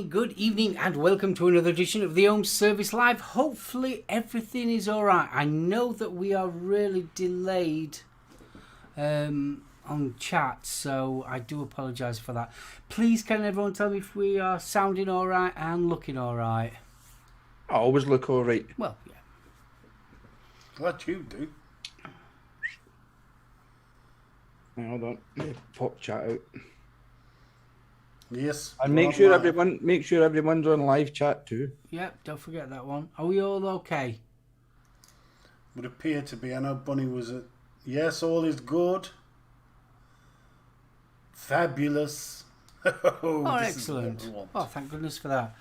good evening, and welcome to another edition of the Ohm Service Live. Hopefully everything is alright. I know that we are really delayed on chat, so I do apologise for that. Please can everyone tell me if we are sounding alright and looking alright? I always look alright. Well, yeah. Glad you do. Hold on, let me pop chat out. Yes. And make sure everyone's on live chat too. Yep, don't forget that one. Are we all okay? Would appear to be. I know Bunny was at. Yes, all is good. Fabulous. Oh, excellent. Oh, thank goodness for that.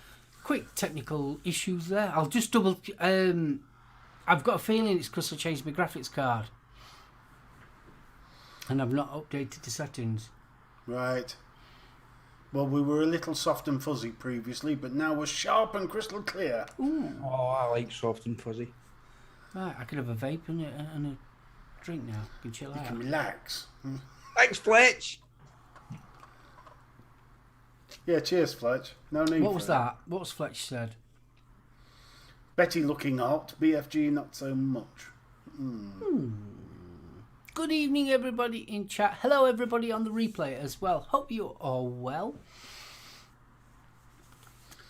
Quick technical issues there. I'll just double... I've got a feeling it's because I changed my graphics card. And I've not updated the settings. Right. Well, we were a little soft and fuzzy previously, but now we're sharp and crystal clear. Ooh. Oh, I like soft and fuzzy. Right, I could have a vape and a drink now. I can chill out. You can relax. Thanks, Fletch. Yeah, cheers, Fletch. No need What for was that? What was Fletch said? Betty looking hot, BFG not so much. Good evening, everybody in chat. Hello, everybody on the replay as well. Hope you're all well.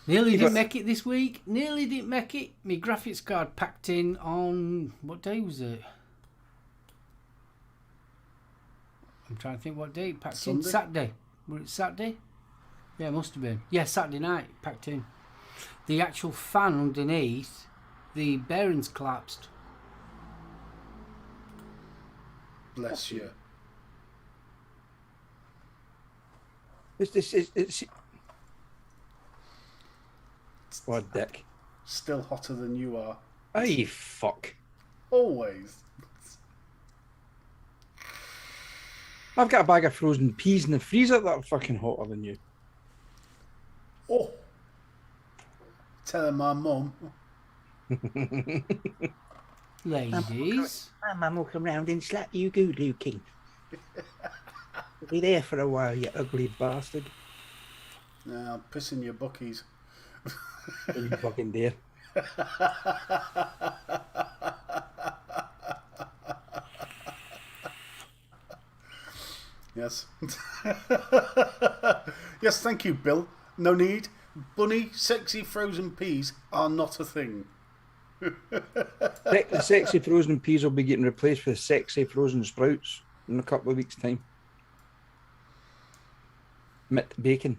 Nearly didn't make it this week. Nearly didn't make it. My graphics card packed in on... What day was it? I'm trying to think what day it packed Sunday? in. Saturday. Was it Saturday? Yeah, it must have been. Yeah, Saturday night packed in. The actual fan underneath, the bearings collapsed. Bless you. It's what dick. Still hotter than you are. Aye, fuck. Always. I've got a bag of frozen peas in the freezer that are fucking hotter than you. Oh. Telling my mum. Ladies. My mum will come round and slap you good, Lukey. You'll be there for a while, you ugly bastard. Nah, I'm pissing your buckies. You fucking dare. Yes. Yes, thank you, Bill. No need. Bunny, sexy frozen peas are not a thing. The sexy frozen peas will be getting replaced with sexy frozen sprouts in a couple of weeks' time. Mit bacon.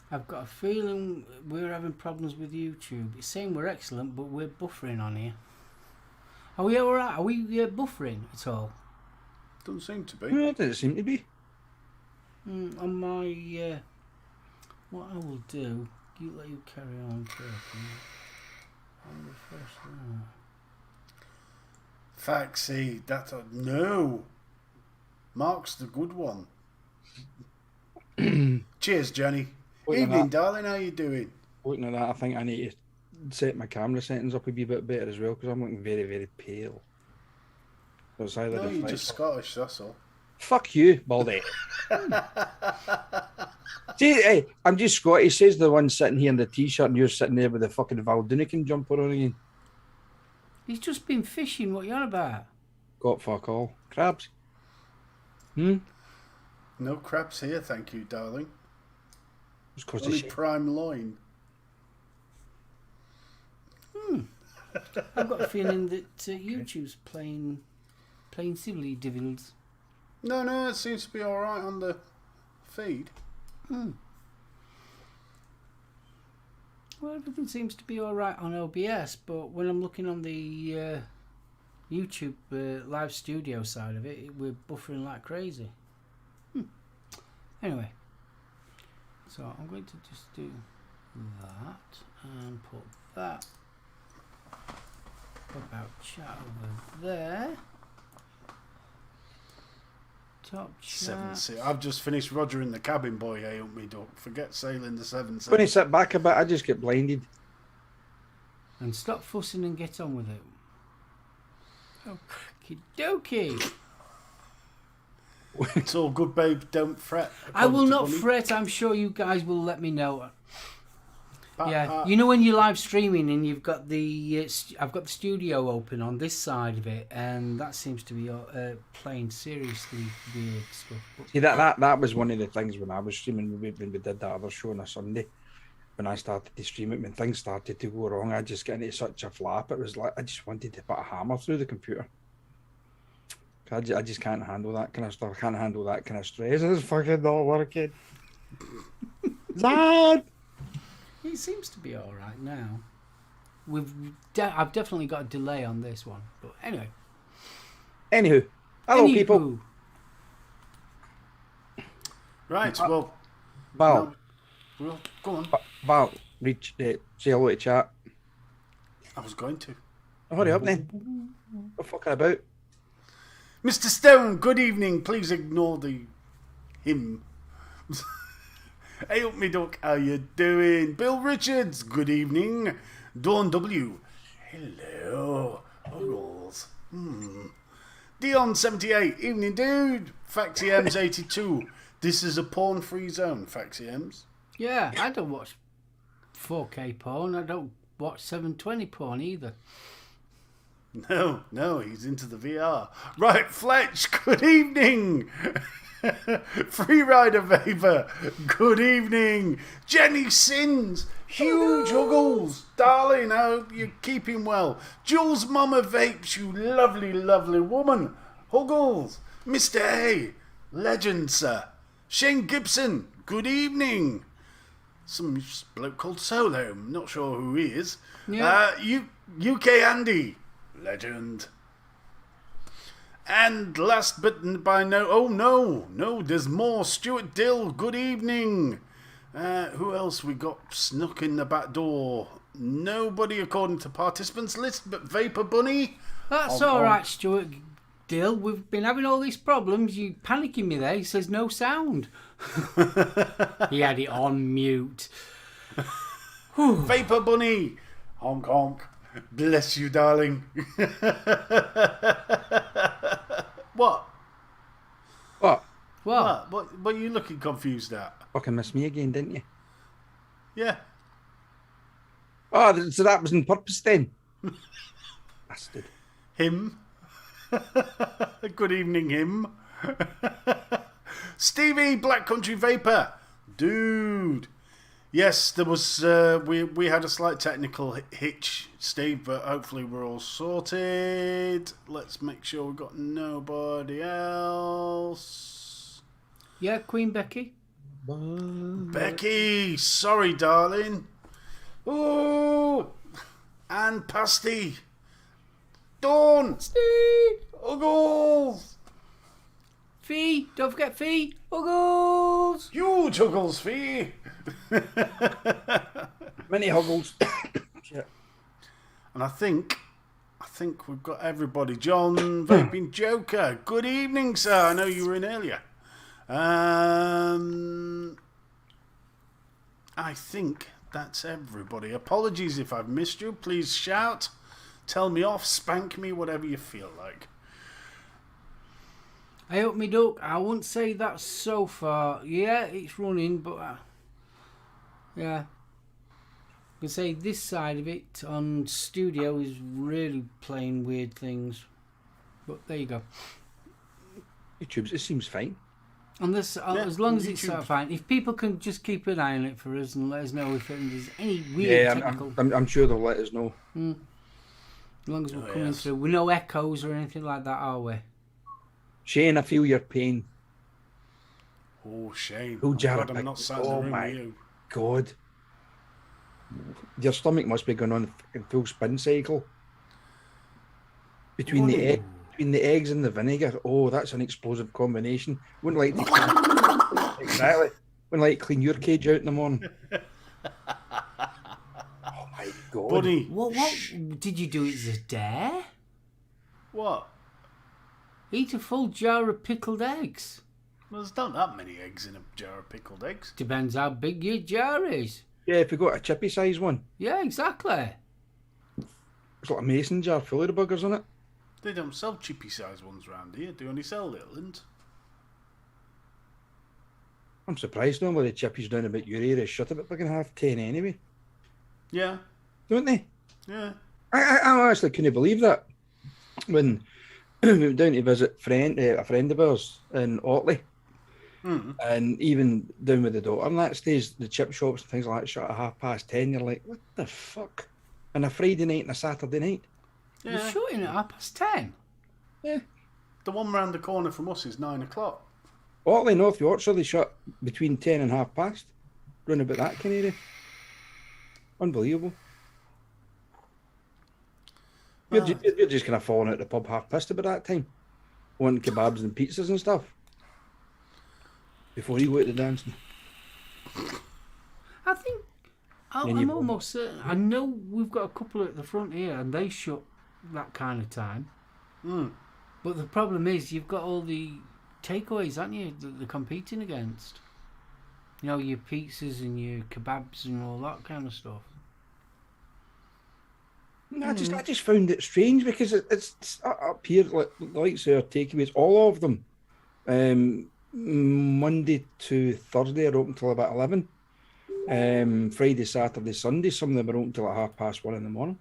I've got a feeling we're having problems with YouTube. It's saying we're excellent, but we're buffering on here. Are we alright? Are we buffering at all? Doesn't seem to be. No, it doesn't seem to be. On my... what I will do... let you carry on first. I'll refresh that. Faxi, that's a... No. Mark's the good one. Cheers, Jenny. Evening, darling. How you doing? Looking at that, I think I need to set my camera settings up a wee bit better as well, because I'm looking very, very pale. So it's either No, you're reflect- just Scottish, that's all. Fuck you, Baldy. See, hey, I'm just Scottish. Says the one sitting here in the t-shirt, and you're sitting there with the fucking Valdunican jumper on again. He's just been fishing. What you on about? Got fuck all. Crabs. No crabs here, thank you, darling. It's 'cause Only they prime loin. I've got a feeling that YouTube's playing silly devils. No, it seems to be all right on the feed. Well, everything seems to be all right on OBS, but when I'm looking on the YouTube live studio side of it, we're buffering like crazy. Anyway, so I'm going to just do that and put that about chat over there. Top chat. 7-6. I've just finished Roger in the Cabin Boy. Hey, up me duck. Forget sailing the 7-6. when I sit back a bit, I just get blinded. And stop fussing and get on with it. Okie dokie. It's all good, babe. Don't fret. I will according to not Bunny. fret. I'm sure you guys will let me know. Yeah, you know when you're live streaming and you've got the I've got the studio open on this side of it, and that seems to be playing seriously weird stuff. But... See, that was one of the things when I was streaming, when we did that other show on a Sunday, when I started to stream it, when things started to go wrong, I just got into such a flap. It was like I just wanted to put a hammer through the computer. I just can't handle that kind of stuff. I can't handle that kind of stress. It's fucking not working. Lad! It seems to be all right now. I've definitely got a delay on this one, but anyway. Anywho, hello people. Right, well, Val, well, go on. Val, say hello to chat. I was going to. Hurry up then. What the fuck about? Mr. Stone, good evening. Please ignore the him. Hey up me duck, how you doing? Bill Richards, good evening. Dawn W, hello. Rules. Dion78, evening dude. Faxiems 82, this is a porn-free zone, Faxiems. Yeah, I don't watch 4K porn. I don't watch 720 porn either. No, he's into the VR. Right, Fletch, good evening. Freerider Vapor, good evening. Jenny Sins, huge huggles. Darling, I hope you're keeping well. Jules Mama Vapes, you lovely, lovely woman. Huggles. Mr. A, legend, sir. Shane Gibson, good evening. Some bloke called SoulOhm, not sure who he is. Yeah. UK Andy, legend. And last but by no, there's more. Stuart Dill, good evening. Who else we got snuck in the back door? Nobody according to participants list, but Vapor Bunny. That's all right, Stuart Dill. We've been having all these problems. You panicking me there. He says no sound. He had it on mute. Vapor Bunny, honk honk. Bless you, darling. What? What? What are you looking confused at? Fucking missed me again, didn't you? Yeah. Oh, so that was on purpose then? Bastard. Him. Good evening, him. Stevie, Black Country Vapor. Dude. Yes, there was. We had a slight technical hitch, Steve, but hopefully we're all sorted. Let's make sure we've got nobody else. Yeah, Queen Becky. Becky, sorry, darling. Oh, and Pasty. Dawn. Steve. Uggles. Fee. Don't forget Fee. Uggles. Huge Uggles, Fee. Many huggles. Shit. And I think we've got everybody. John Vaping Joker, good evening, sir. I know you were in earlier. I think that's everybody. Apologies if I've missed you. Please shout, tell me off, spank me, whatever you feel like. I hope me duck. I wouldn't say that so far. Yeah, it's running, but yeah. I can say this side of it on studio is really playing weird things. But there you go. YouTube, it seems fine. And this, as long as it's fine. If people can just keep an eye on it for us and let us know if there's any weird technical... I'm sure they'll let us know. As long as we're coming through. We're no echoes or anything like that, are we? Shane, I feel your pain. Oh, Shane. Oh, God, I'm not sat in the room my with you. God. Your stomach must be going on a full spin cycle. Between the eggs and the vinegar. Oh, that's an explosive combination. Wouldn't like to clean, exactly. Wouldn't like to clean your cage out in the morning. Oh my God. Buddy. What did you do it as a dare? What? Eat a full jar of pickled eggs. Well, there's not that many eggs in a jar of pickled eggs. Depends how big your jar is. Yeah, if you got a chippy size one. Yeah, exactly. It's like a mason jar full of the buggers in it. They don't sell chippy size ones around here. They only sell little ones. I'm surprised normally the chippies down about your area shut about fucking 10:30 anyway. Yeah. don't they? Yeah. I actually couldn't believe that when we went down to visit a friend of ours in Otley, and even down with the daughter, and that stays the chip shops and things like that shut at 10:30. You're like, what the fuck? On a Friday night and a Saturday night? You're Yeah. shooting at 10:30. Yeah. The one round the corner from us is 9 o'clock. Otley, North Yorkshire, they shut between 10 and 10:30. Round about that kind of area. Unbelievable. You're just kind of falling out the pub half pissed about that time. Wanting kebabs and pizzas and stuff. Before you go out to dancing. I think I'm almost certain. I know we've got a couple at the front here, and they shut that kind of time. But the problem is, you've got all the takeaways, haven't you, that they're competing against? You know, your pizzas and your kebabs and all that kind of stuff. I just found it strange because it's up here, like say our takeaways, all of them. Monday to Thursday are open till about 11. Friday, Saturday, Sunday, some of them are open till like 1:30 in the morning.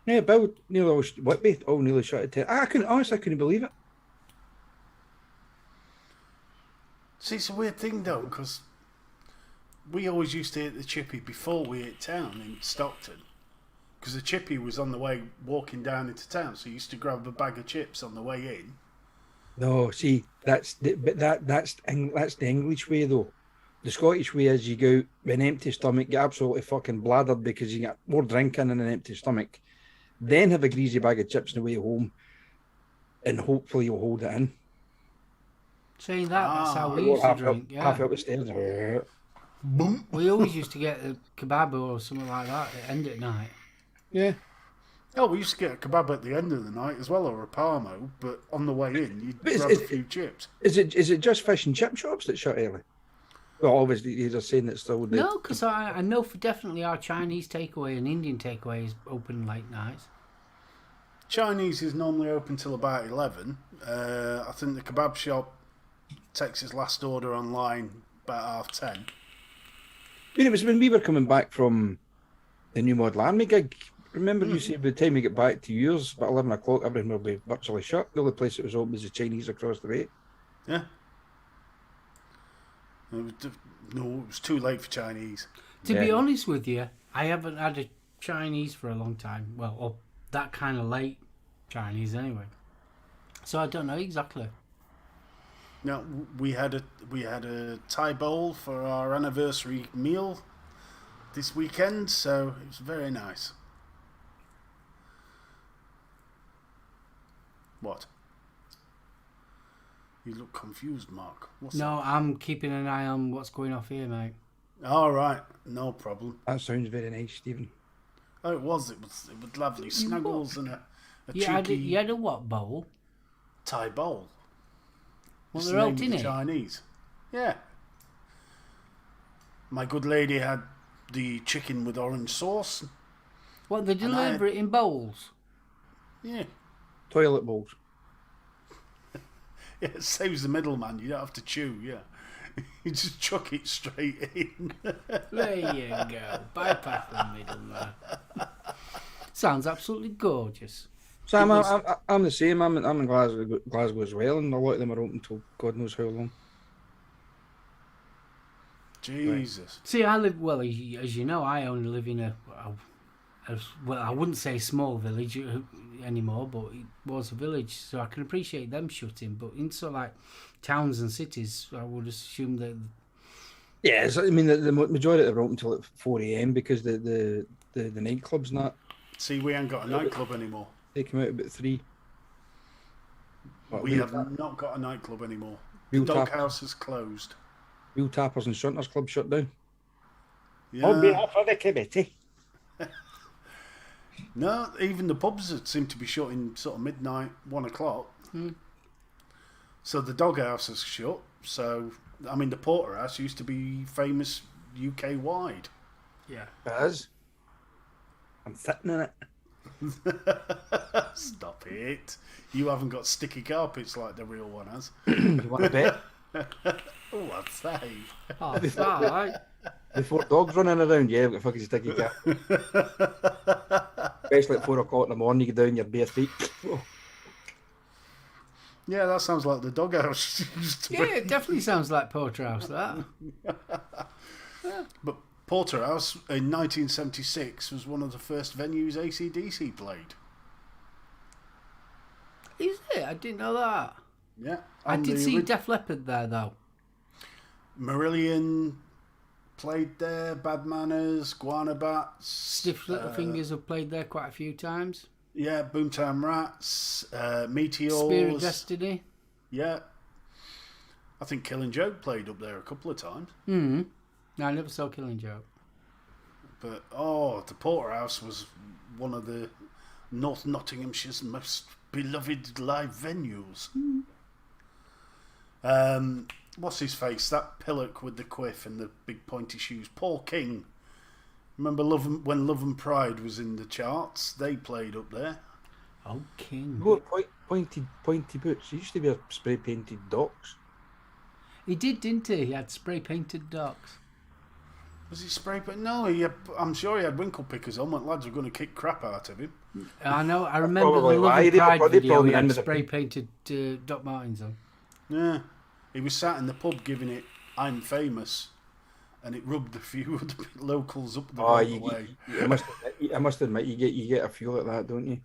Yeah, Bill nearly Whitby, all nearly shut at 10. I couldn't believe it. See, it's a weird thing though, because we always used to hit the chippy before we hit town in Stockton. Because the chippy was on the way walking down into town, so you used to grab a bag of chips on the way in. No, see, that's the English way though. The Scottish way is you go out with an empty stomach, get absolutely fucking bladdered because you get more drinking in an empty stomach, then have a greasy bag of chips on the way home, and hopefully you'll hold it in. Saying that's how we used to drink. Half up the stairs. Boom. We always used to get a kebab or something like that at the end at night. Yeah. Oh, we used to get a kebab at the end of the night as well, or a parmo, but on the way in, you'd grab a few chips. Is it just fish and chip shops that shut early? Well, obviously, you're just saying that still... No, because I know for definitely our Chinese takeaway and Indian takeaway is open late nights. Chinese is normally open till about 11. I think the kebab shop takes its last order online about 10:30. I mean, it was when we were coming back from the New Model Army gig. Remember you said by the time we get back to yours, about 11 o'clock, everything will be virtually shut. The only place that was open was the Chinese across the way. Yeah. It was too late for Chinese. To be honest with you, I haven't had a Chinese for a long time. Well, or that kind of late Chinese anyway. So I don't know exactly. Now we had a Thai bowl for our anniversary meal this weekend, so it was very nice. What? You look confused, Mark. What's No, I'm keeping an eye on what's going off here, mate. that? All right, no problem. That sounds very nice, Stephen. Oh, it was lovely. Snuggles and a You cheeky had a what bowl? Thai bowl. Well, It's they're the out name in of it. the Chinese. Yeah. My good lady had the chicken with orange sauce. What, they deliver it in bowls? Yeah. Toilet bowls. Yeah, it saves the middleman. You don't have to chew, yeah. You just chuck it straight in. There you go. Bypass the middleman. Sounds absolutely gorgeous. So I'm the same. I'm in Glasgow as well, and a lot of them are open till God knows how long. Jesus. See, I live, well, as you know, I only live in well, I wouldn't say small village anymore, but it was a village, so I can appreciate them shutting. But in sort of like towns and cities, I would assume that... Yeah, I mean, the majority of them are open till at 4 a.m. because the nightclubs and that. See, we ain't got a nightclub anymore. They come out about 3. We have not got a nightclub anymore. Real Doghouse is closed. Real Tappers and Shunters Club shut down. Yeah. On behalf of the committee. No, even the pubs seem to be shut in sort of midnight, 1 o'clock. So the Doghouse is shut. So, I mean, the Porterhouse used to be famous UK wide. Yeah. It is. I'm sitting in it. Stop it. You haven't got sticky carpets like the real one has. You want a bet? Oh, I'd say. Oh, right. Before dogs running around, yeah, I've got fucking sticky cat. Especially at 4 o'clock in the morning, you get down your bare feet. Oh, Yeah, that sounds like the doghouse. used to Yeah, be. it definitely sounds like Porterhouse, that. But Porterhouse in 1976 was one of the first venues AC/DC played. Is it? I didn't know that. Yeah. I and did the see Def Leppard there, though. Marillion played there, Bad Manners, Guana Bats. Stiff Little Fingers have played there quite a few times. Yeah, Boomtown Rats, Meteors. Spear of Destiny. Yeah. I think Killing Joke played up there a couple of times. No, I never saw Killing Joke. But, the Porterhouse was one of the North Nottinghamshire's most beloved live venues. What's his face? That pillock with the quiff and the big pointy shoes. Paul King. Remember when Love and Pride was in the charts? They played up there. Oh, King. What pointy boots? He used to wear spray painted docks. He did, didn't he? He had spray painted docks. Was he spray paint? No, I'm sure he had winkle pickers on when lads were going to kick crap out of him. I know. I remember the probably Love why and they Pride probably video. He in had with the- spray painted Doc Martens on. Yeah. He was sat in the pub giving it I'm famous, and it rubbed a few of the locals up the Oh, right you, way. I must admit, you get a feel like that, don't you?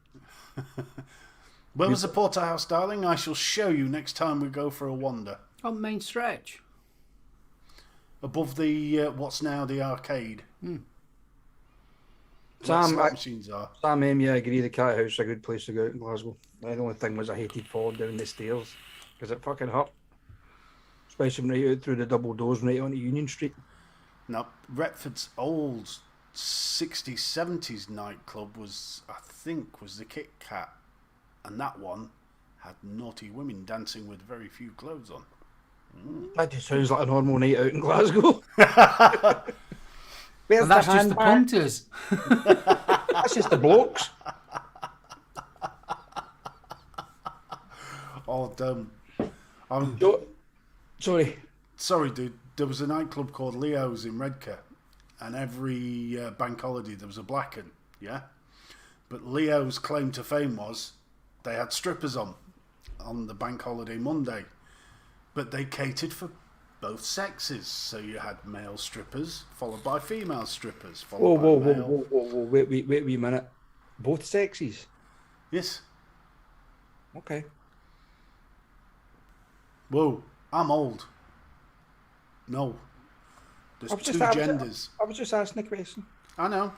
Where was the Porterhouse, darling? I shall show you next time we go for a wander. On Main Stretch. Above the what's now the arcade. Sam, Slot machines are. Sam, yeah, I agree. The cat house is a good place to go out in Glasgow. The only thing was I hated falling down the stairs because it fucking hurt. Especially right out through the double doors right onto Union Street. Now, Retford's old 60s, 70s nightclub was the Kit Kat. And that one had naughty women dancing with very few clothes on. That just sounds like a normal night out in Glasgow. Where's And that's the just the handbag? punters. That's just the blokes. Oh, damn. Sorry. Sorry, dude. There was a nightclub called Leo's in Redcar, and every bank holiday there was a blacken, yeah? But Leo's claim to fame was they had strippers on the bank holiday Monday, but they catered for both sexes. So you had male strippers, followed by female strippers, Whoa, followed by male... whoa. Wait a minute. Both sexes? Yes. Okay. Whoa, I'm old. No. There's two genders. I was just asking a question. I know.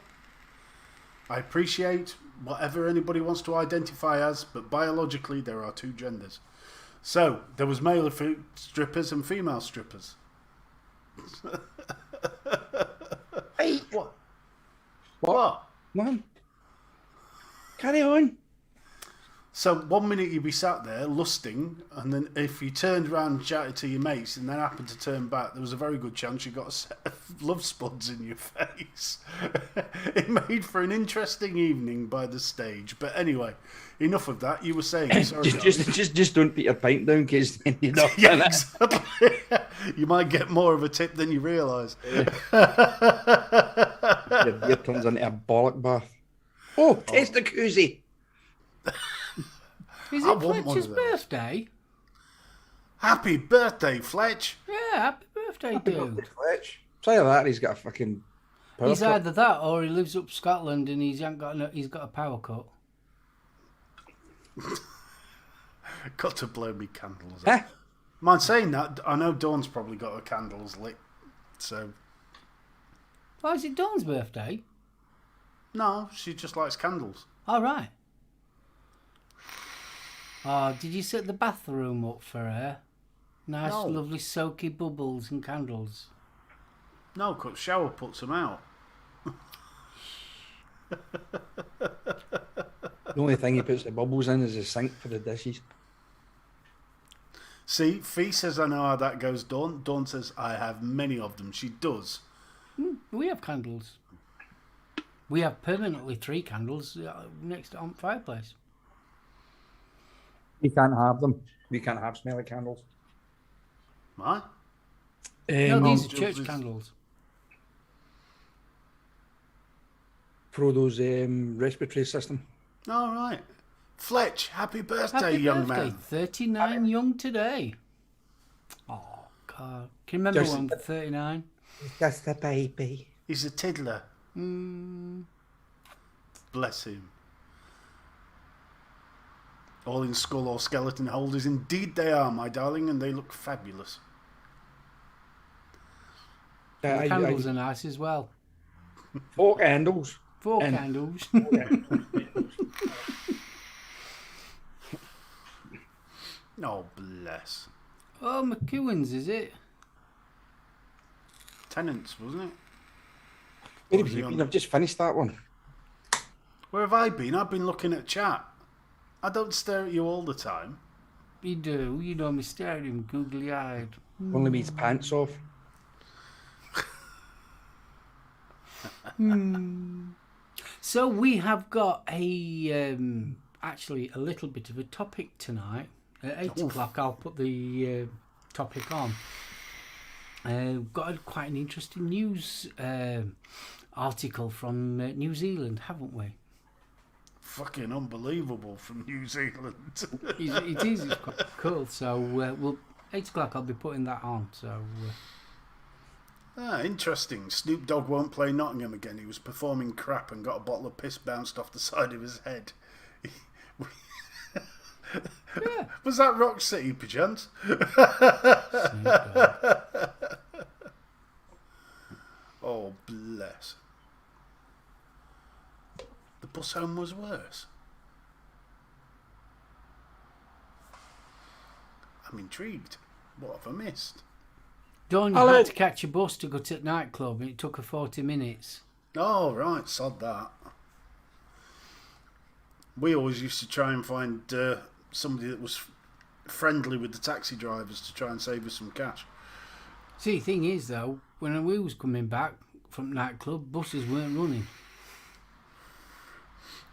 I appreciate whatever anybody wants to identify as, but biologically there are two genders. So, there was male strippers and female strippers. Hey, What? what? Man, carry on. So, 1 minute you'd be sat there lusting, and then if you turned around and chatted to your mates and then happened to turn back, there was a very good chance you got a set of love spuds in your face. It made for an interesting evening by the stage. But anyway, enough of that. You were saying, sorry. just don't put your pint down, because then you're not. Yeah, exactly. You might get more of a tip than you realise. Your beer turns into a bollock bath. Oh, taste the koozie. Is I it want one Fletcher's of those. birthday? Happy birthday, Fletch. Yeah, happy birthday, dude. Fletch. Tell you that, he's got a fucking power He's cut. either that or he lives up Scotland and he's got a power cut. Got to blow me candles Huh? out. Mind saying that, I know Dawn's probably got her candles lit. So, Why is it Dawn's birthday? no, she just likes candles. All right. Oh, did you set the bathroom up for her? Nice, No. lovely, soaky bubbles and candles. No, 'cause shower puts them out. The only thing he puts the bubbles in is the sink for the dishes. See, Fee says I know how that goes, Dawn. Dawn says I have many of them. She does. We have candles. We have permanently 3 candles next to the fireplace. We can't have them. We can't have smelly candles. Right? No, these are Jules church is- candles. Frodo's respiratory system. All right. Fletch, happy birthday, Happy young birthday. man. 39 young today. Oh, God. Can you remember Just- when 39? He's just a baby. He's a tiddler. Mm, Bless him. All in skull or skeleton holders. Indeed they are, my darling, and they look fabulous. the candles are nice as well. Fork handles. 4 And- candles. Oh, bless. Oh, McEwen's, is it? Tenants, wasn't it? Where What have was he you on? been? I've just finished that one. Where have I been? I've been looking at chat. I don't stare at you all the time. You do. You know me stare at him googly-eyed. Only needs pants off. So we have got actually a little bit of a topic tonight. At 8 o'clock I'll put the topic on. Got quite an interesting news article from New Zealand, haven't we? Fucking unbelievable from New Zealand. It is. It's quite cool. So we'll 8 o'clock I'll be putting that on. So Interesting. Snoop Dogg won't play Nottingham again. He was performing crap and got a bottle of piss bounced off the side of his head. yeah. Was that Rock City, perchance? Snoop Dogg. Oh, bless. The bus home was worse. I'm intrigued. What have I missed? Dawn, you had to catch a bus to go to the nightclub, and it took her 40 minutes. Oh, right, sod that. We always used to try and find somebody that was friendly with the taxi drivers to try and save us some cash. See, the thing is, though, when we was coming back from the nightclub, buses weren't running.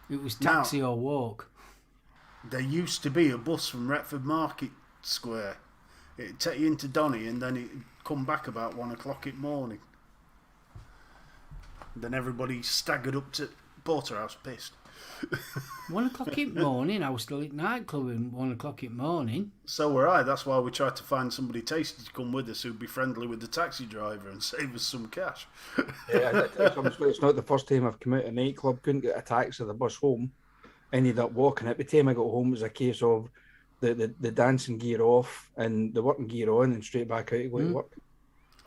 It was taxi or walk. There used to be a bus from Retford Market Square. It'd take you into Donny and then it'd come back about 1 o'clock in the morning. Then everybody staggered up to Porterhouse pissed. 1 o'clock in the morning, I was still at nightclub at 1 o'clock in the morning. So were I. That's why we tried to find somebody tasty to come with us who'd be friendly with the taxi driver and save us some cash. Yeah, it's not the first time I've come out of a nightclub, couldn't get a taxi or the bus home, ended up walking it. By the time I got home, it was a case of the dancing gear off and the working gear on and straight back out to go to work.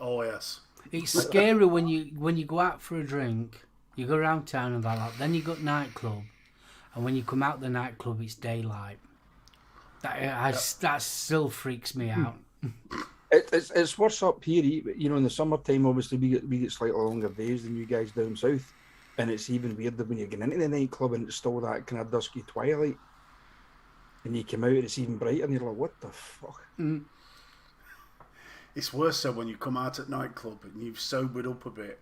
Oh, yes. It's scary when you go out for a drink, you go around town and that, then you got nightclub, and when you come out the nightclub, it's daylight. That still freaks me out. It's worse up here, you know. In the summertime, obviously we get slightly longer days than you guys down south, and it's even weirder when you're getting into the nightclub and it's still that kind of dusky twilight, and you come out and it's even brighter, and you're like, what the fuck? It's worse so when you come out at nightclub and you've sobered up a bit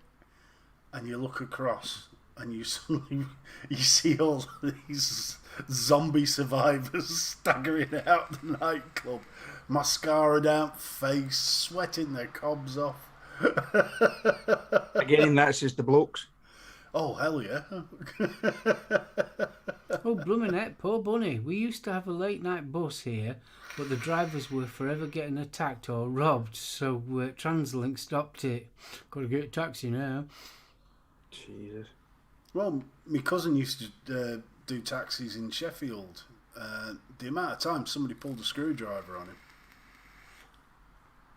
and you look across and you suddenly you see all these zombie survivors staggering out the nightclub, mascara down face, sweating their cobs off. Again, that's just the blokes. Oh, hell yeah. Oh, blooming heck, poor bunny. We used to have a late night bus here, but the drivers were forever getting attacked or robbed, so TransLink stopped it. Got to get a taxi now. Jesus. Well, my cousin used to do taxis in Sheffield. The amount of time somebody pulled a screwdriver on him,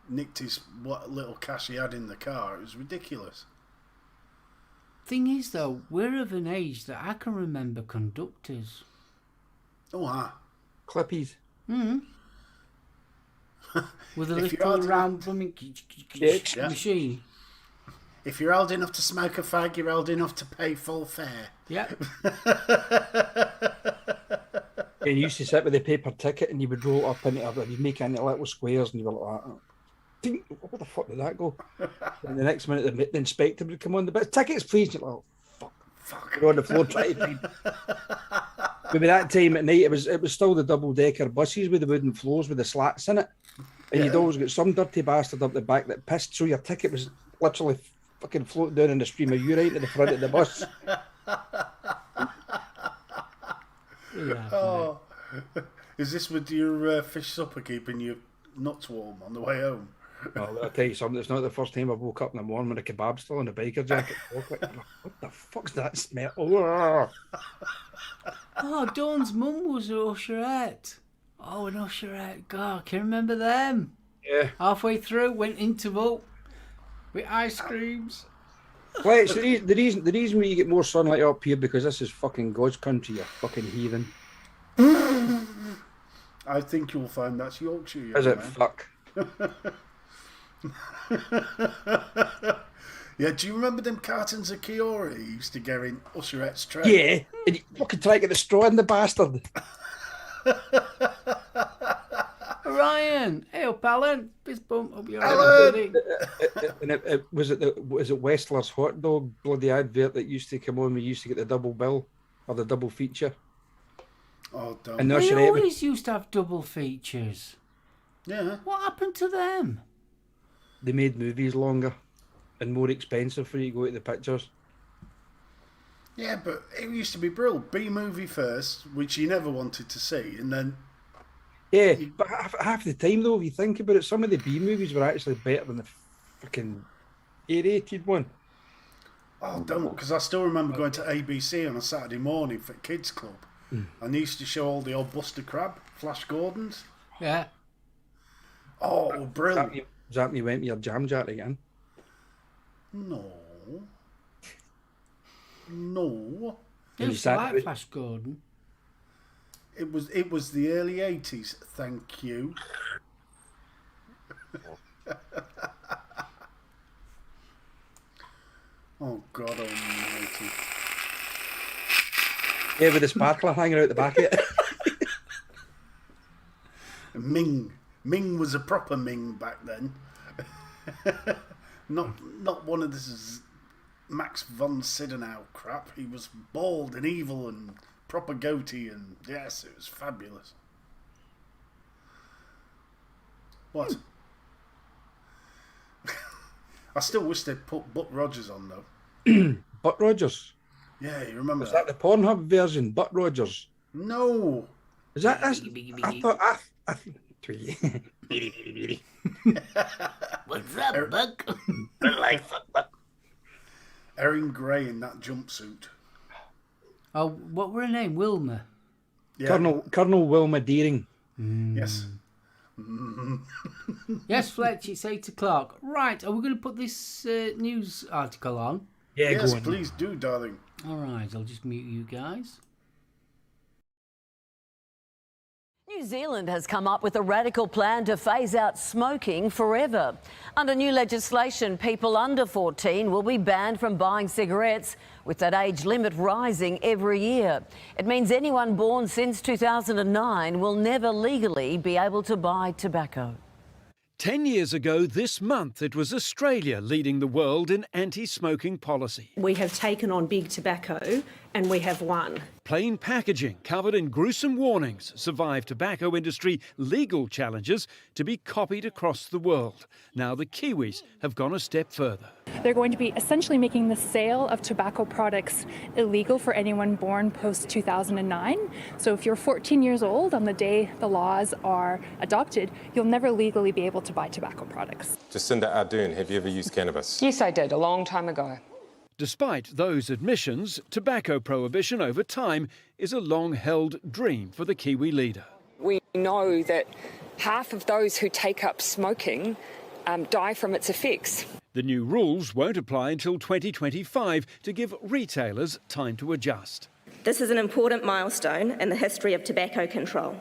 nicked his what little cash he had in the car, it was ridiculous. Thing is, though, we're of an age that I can remember conductors. Oh, Clippies. With a If you're little old round blooming Yeah. machine. if you're old enough to smoke a fag, you're old enough to pay full fare. Yep. And you used to sit with the paper ticket and you would roll it up into it, you'd make it into little squares and you were like that. Ding, where the fuck did that go? And the next minute the inspector would come on, the bit tickets please, and you're like, oh, fuck. You're on the floor trying to read. Maybe that time at night it was still the double decker buses with the wooden floors with the slats in it. And you'd always get some dirty bastard up the back that pissed, so your ticket was literally fucking floating down in the stream of urine to the front of the bus. Yeah, Oh, is this with your fish supper keeping your nuts warm on the way home? Well, I'll tell you something. It's not the first time I've woke up in the morning with a kebab still in a biker jacket. What the fuck's that smell? Oh. Oh, Dawn's mum was an usherette. Oh, an usherette. God, can you remember them? Yeah. Halfway through, went interval with ice creams. Well, it's the reason why you get more sunlight up here because this is fucking God's country, you fucking heathen. I think you'll find that's Yorkshire, young Is it? man. Fuck. Yeah, do you remember them cartons of Kiora you used to get in Usherette's tray? Yeah, and you fucking try to get the straw in the bastard. Ryan, hey up, Alan. Fist bump up your Alan! And was it Westler's hot dog bloody advert that used to come on? We used to get the double bill or the double feature. Oh, don't. And They Usherette would- always used to have double features. Yeah. What happened to them? they made movies longer and more expensive for you to go to the pictures. Yeah, but it used to be brilliant. B-movie first, which you never wanted to see, and then... Yeah, but half the time though, if you think about it, some of the B movies were actually better than the fucking A-rated one. Oh, don't, because I still remember going to ABC on a Saturday morning for Kids Club, and they used to show all the old Buster Crab, Flash Gordons. Yeah. Oh, brilliant. Was that when you went with your jam jar again? No. No. I And you used to sat like with- Flash Gordon. It was the early 80s, thank you. Oh, God almighty. Yeah, with the sparkler hanging out the back of it. Ming. Ming was a proper Ming back then. Not one of this Max von Sydow crap. He was bald and evil and proper goatee, and yes, it was fabulous. What? I still wish they'd put Buck Rogers on though. Butt Rogers. Yeah, you remember Was that the Pornhub version? Butt Rogers. No. Is that? I thought. What's up, Buck? Erin Gray in that jumpsuit. Oh, what were her name? Wilma. Yeah. Colonel Wilma Deering. Yes. Yes, Fletch, it's 8 o'clock. Right, are we going to put this news article on? Yeah, Yes, go on. please do, darling. All right, I'll just mute you guys. New Zealand has come up with a radical plan to phase out smoking forever. Under new legislation, people under 14 will be banned from buying cigarettes, with that age limit rising every year. It means anyone born since 2009 will never legally be able to buy tobacco. 10 years ago this month, it was Australia leading the world in anti-smoking policy. We have taken on big tobacco and we have won. Plain packaging covered in gruesome warnings survived tobacco industry legal challenges to be copied across the world. Now the Kiwis have gone a step further. They're going to be essentially making the sale of tobacco products illegal for anyone born post-2009. So if you're 14 years old on the day the laws are adopted, you'll never legally be able to buy tobacco products. Jacinda Ardern, have you ever used cannabis? Yes, I did, a long time ago. Despite those admissions, tobacco prohibition over time is a long-held dream for the Kiwi leader. We know that half of those who take up smoking die from its effects. The new rules won't apply until 2025 to give retailers time to adjust. This is an important milestone in the history of tobacco control.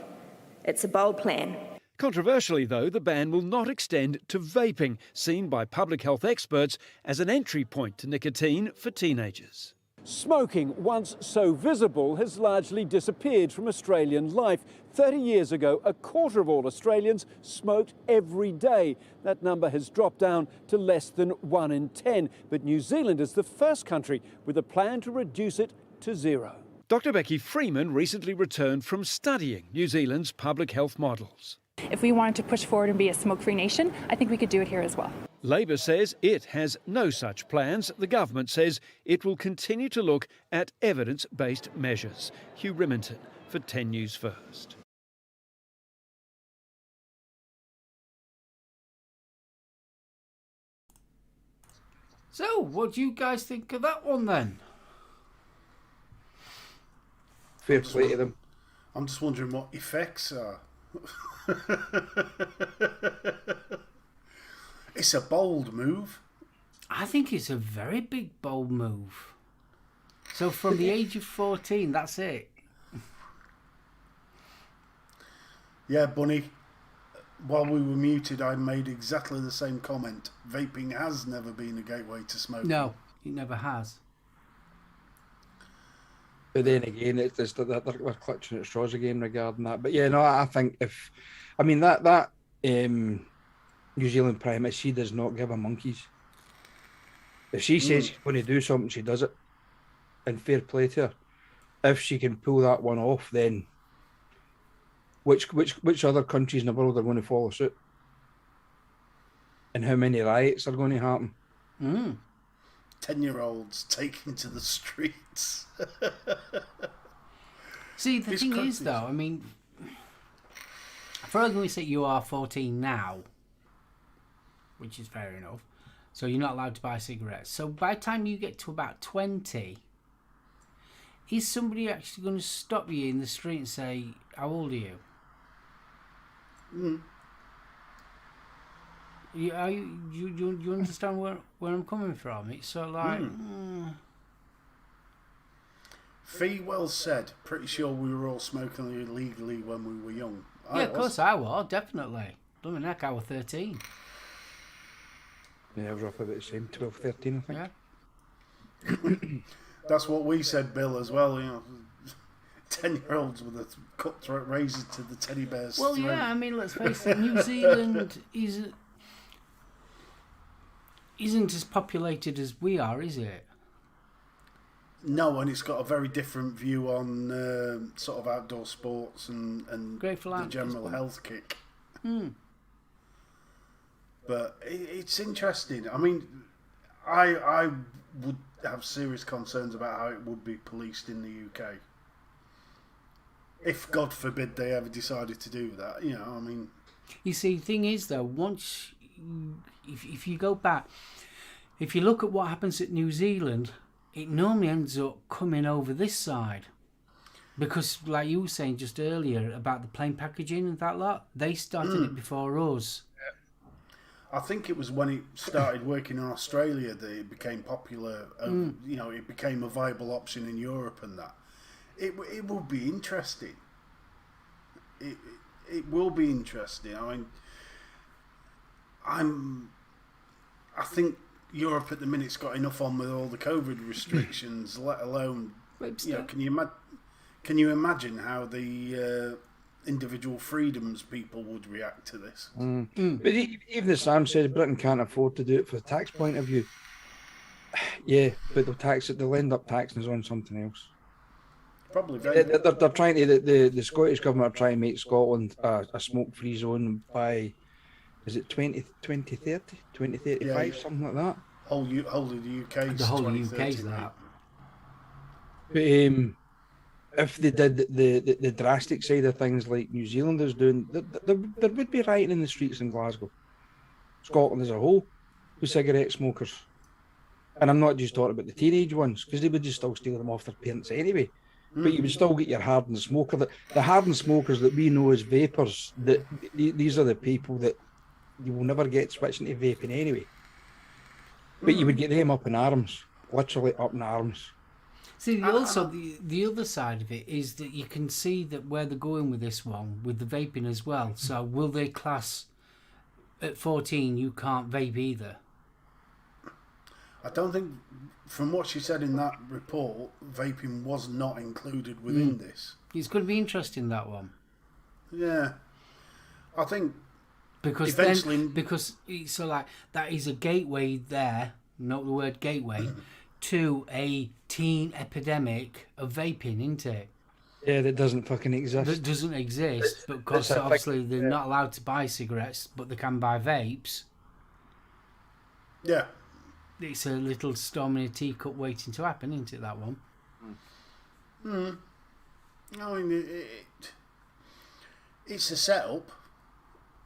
It's a bold plan. Controversially, though, the ban will not extend to vaping, seen by public health experts as an entry point to nicotine for teenagers. Smoking, once so visible, has largely disappeared from Australian life. 30 years ago, a quarter of all Australians smoked every day. That number has dropped down to less than 1 in 10. But New Zealand is the first country with a plan to reduce it to zero. Dr. Becky Freeman recently returned from studying New Zealand's public health models. If we wanted to push forward and be a smoke-free nation, I think we could do it here as well. Labor says it has no such plans. The government says it will continue to look at evidence-based measures. Hugh Riminton for 10 News First. So, what do you guys think of that one then? Fair play to them. I'm just wondering what effects are. It's a bold move. I think it's a very big, bold move. So from the age of 14, that's it. Yeah, Bunny. While we were muted, I made exactly the same comment. Vaping has never been a gateway to smoking. No, it never has. But then again, it's they're clutching at straws again regarding that. But yeah, no, I think that New Zealand Prime Minister, she does not give a monkeys. If she says she's going to do something, she does it. And fair play to her. If she can pull that one off, then which other countries in the world are going to follow suit? And how many riots are going to happen? 10-year-olds taken to the streets. See, the thing is, though, I mean, for argument's sake, you are 14 now, which is fair enough. So you're not allowed to buy cigarettes. So by the time you get to about 20, is somebody actually going to stop you in the street and say, how old are you? You understand where I'm coming from? It's sort of like... Fee well said. Pretty sure we were all smoking illegally when we were young. Yeah, of course I was, definitely. Blooming heck, I was 13. Yeah, I was roughly about the same, 12, 13, I think. Yeah. That's what we said, Bill, as well. 10-year-olds with a cutthroat razor to the teddy bear's Well, throat. yeah, I mean, let's face it, New Zealand isn't as populated as we are, is it? No, and it's got a very different view on sort of outdoor sports and the general health kick. But it's interesting. I mean, I would have serious concerns about how it would be policed in the UK. If, God forbid, they ever decided to do that, I mean... You see, the thing is, though, if you go back, if you look at what happens at New Zealand, it normally ends up coming over this side. Because, like you were saying just earlier about the plain packaging and that lot, they started it before us. I think it was when it started working in Australia that it became popular. It became a viable option in Europe and that. It will be interesting. It will be interesting. I mean, I think Europe at the minute's got enough on with all the COVID restrictions. Let alone, can you imagine how the individual freedoms people would react to this? But even as Sam said, Britain can't afford to do it for the tax point of view. Yeah, but they'll end up taxing us on something else. Probably. They're trying to, the Scottish government are trying to make Scotland a smoke-free zone by, is it 2030, 2035, something like that? Whole of the UK. The whole UK's that. But if they did the drastic side of things like New Zealand is doing, there would be rioting in the streets in Glasgow, Scotland as a whole, with cigarette smokers. And I'm not just talking about the teenage ones, because they would just still steal them off their parents anyway. But you would still get your hardened smoker. The hardened smokers that we know as vapors, these are the people that you will never get switching to vaping anyway. But you would get them up in arms, literally up in arms. See, also the other side of it is that you can see that where they're going with this one, with the vaping as well. So will they class at 14 you can't vape either? I don't think, from what she said in that report, vaping was not included within this. It's going to be interesting, that one. Yeah. I think because eventually... because it's so like, that is a gateway there, not the word gateway, to a teen epidemic of vaping, isn't it? Yeah, that doesn't fucking exist. That doesn't exist, but because obviously they're not allowed to buy cigarettes, but they can buy vapes. Yeah. It's a little storm in a teacup waiting to happen, isn't it, that one? I mean, it's a setup.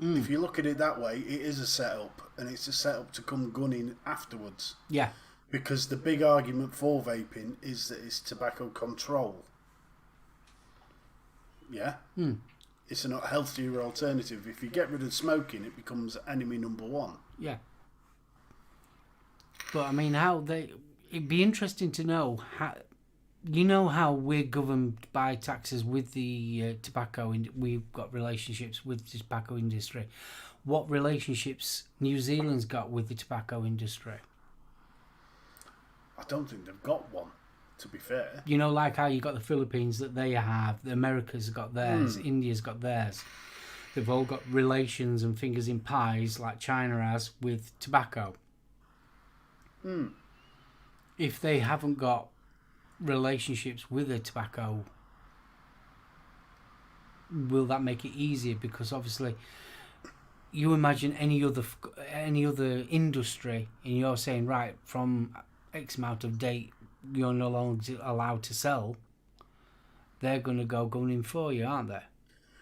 If you look at it that way, it is a setup, and it's a setup to come gunning afterwards. Yeah. Because the big argument for vaping is that it's tobacco control. Yeah? It's a not healthier alternative. If you get rid of smoking, it becomes enemy number one. Yeah. But I mean, it'd be interesting to know how, you know, how we're governed by taxes with the tobacco. We've got relationships with the tobacco industry. What relationships New Zealand's got with the tobacco industry? I don't think they've got one, to be fair. You know, like how you got the Philippines that they have, the America's got theirs, India's got theirs. They've all got relations and fingers in pies, like China has, with tobacco. If they haven't got relationships with the tobacco, will that make it easier? Because obviously, you imagine any other industry, and you're saying, right, from X amount of date, you're no longer allowed to sell. They're going to go gunning for you, aren't they?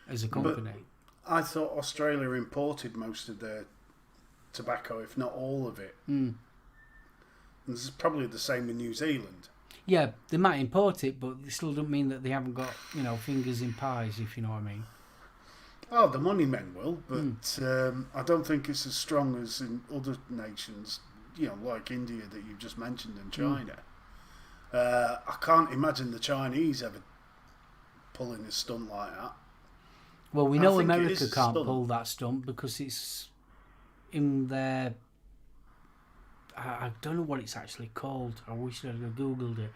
As a company. But I thought Australia imported most of their tobacco, if not all of it. And this is probably the same in New Zealand. Yeah, they might import it, but it still doesn't mean that they haven't got, fingers in pies, if you know what I mean. Oh, the money men will, but I don't think it's as strong as in other nations, like India that you just mentioned and China. I can't imagine the Chinese ever pulling a stunt like that. Well, we know America can't pull that stunt because it's in their... I don't know what it's actually called. I wish I'd have Googled it.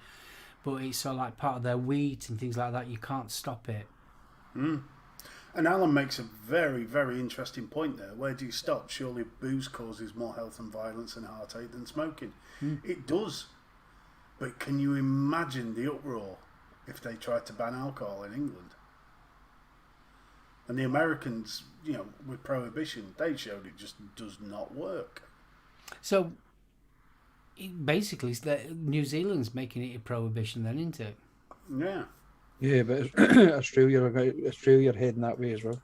But it's sort of like part of their wheat and things like that. You can't stop it. And Alan makes a very, very interesting point there. Where do you stop? Surely booze causes more health and violence and heartache than smoking. It does. But can you imagine the uproar if they tried to ban alcohol in England? And the Americans, with prohibition, they showed it just does not work. So, basically, New Zealand's making it a prohibition then, isn't it? Yeah. Yeah, but Australia heading that way as well.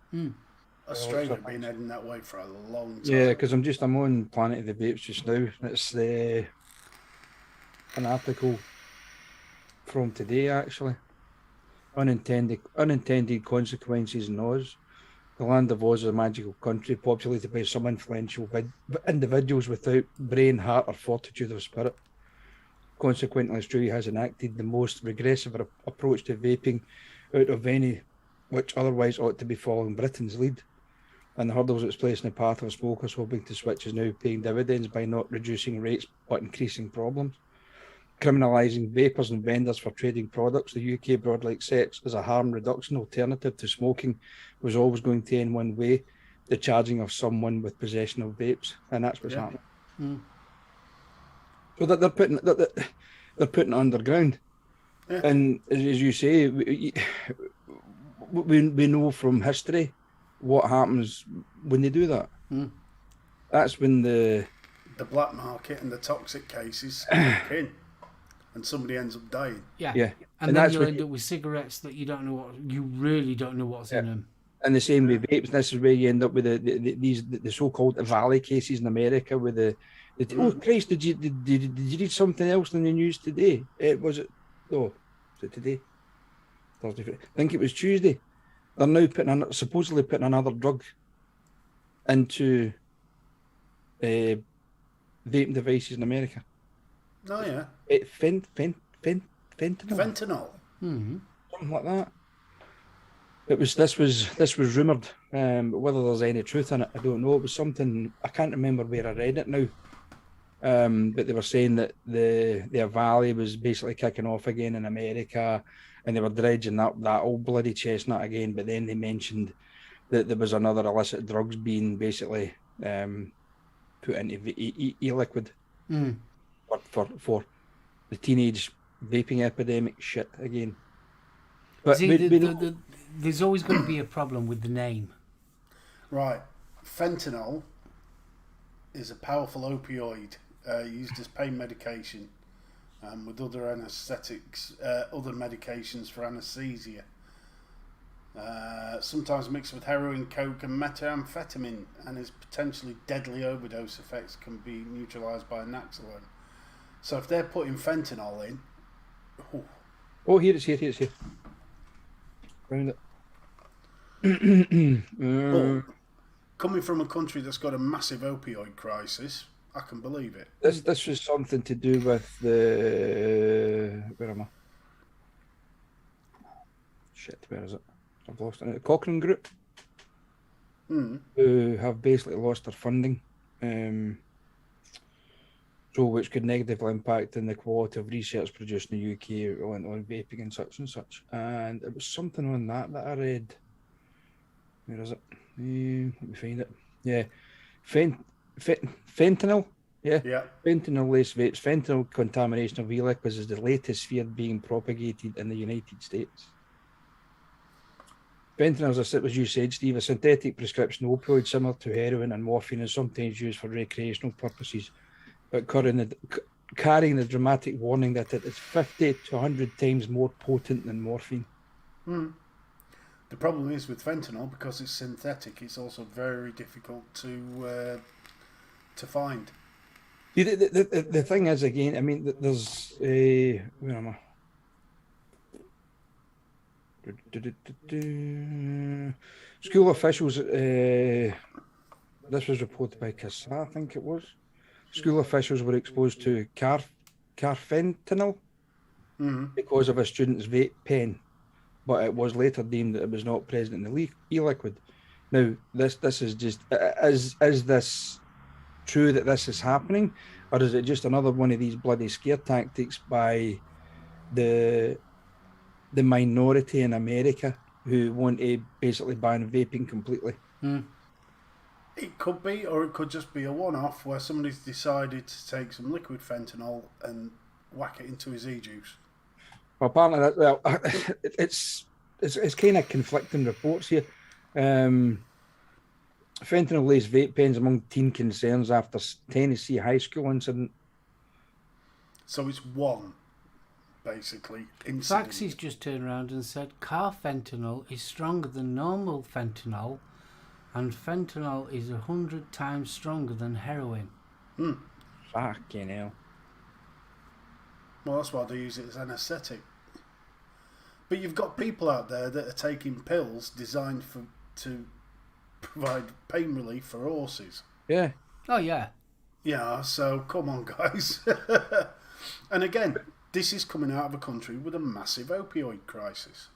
Australia have been heading that way for a long time. Yeah, because I'm on Planet of the Vapes just now. It's an article from today actually. Unintended consequences in Oz. The land of Oz is a magical country populated by some influential individuals without brain, heart, or fortitude of spirit. Consequently, Australia has enacted the most regressive approach to vaping out of any which otherwise ought to be following Britain's lead. And the hurdles it's placed in the path of smokers hoping to switch is now paying dividends by not reducing rates but increasing problems. Criminalising vapers and vendors for trading products, the UK broadly accepts as a harm reduction alternative to smoking was always going to end one way, the charging of someone with possession of vapes, and that's what's happening. So that they're putting it underground, and as you say, we know from history what happens when they do that. That's when the black market and the toxic cases kick in. And somebody ends up dying. Yeah. And then you'll end up with cigarettes that you really don't know what's in them. And the same with vapes. This is where you end up with the so-called valley cases in America with oh Christ, did you read something else in the news today? Was it today? Thursday. I think it was Tuesday. They're now supposedly putting another drug into vaping devices in America. Oh yeah. Fentanyl. Fentanyl. Something like that. This was rumoured, but whether there's any truth in it, I don't know. It was something, I can't remember where I read it now. But they were saying that the valley was basically kicking off again in America, and they were dredging that old bloody chestnut again. But then they mentioned that there was another illicit drugs being basically put into e-liquid. For the teenage vaping epidemic shit again. But there's always going to be a problem with the name. Right. Fentanyl is a powerful opioid used as pain medication, with other anaesthetics, other medications for anaesthesia. Sometimes mixed with heroin, coke, and methamphetamine, and his potentially deadly overdose effects can be neutralised by naxalone. So if they're putting fentanyl in, oh, here it's here. Round it. But coming from a country that's got a massive opioid crisis, I can believe it. This was something to do with the where am I? Shit, where is it? I've lost it. The Cochrane Group, who have basically lost their funding, so which could negatively impact in the quality of research produced in the UK on vaping and such. And it was something on that I read. Where is it? Let me find it. Yeah, fentanyl. Yeah. Fentanyl-laced vapes. Fentanyl contamination of e-liquids is the latest fear being propagated in the United States. Fentanyl, as you said, Steve, a synthetic prescription opioid similar to heroin and morphine is sometimes used for recreational purposes, but carrying the dramatic warning that it is 50 to 100 times more potent than morphine. The problem is with fentanyl, because it's synthetic, it's also very difficult to find. The thing is, again, I mean, there's where am I? School officials, this was reported by Kassa, I think it was. School officials were exposed to carfentanil because of a student's vape pen, but it was later deemed that it was not present in the e-liquid. Now, this is just, is this true that this is happening, or is it just another one of these bloody scare tactics by the minority in America who want to basically ban vaping completely? It could be, or it could just be a one-off where somebody's decided to take some liquid fentanyl and whack it into his e-juice. Well, apparently, it's kind of conflicting reports here. Fentanyl-laced vape pens among teen concerns after Tennessee high school incident. So it's one, basically, incident. Faxy's just turned around and said carfentanil is stronger than normal fentanyl, and fentanyl is 100 times stronger than heroin. Fucking hell. Well, that's why they use it as anaesthetic. But you've got people out there that are taking pills designed to provide pain relief for horses. Yeah. Oh, yeah. Yeah, so come on, guys. And again, this is coming out of a country with a massive opioid crisis.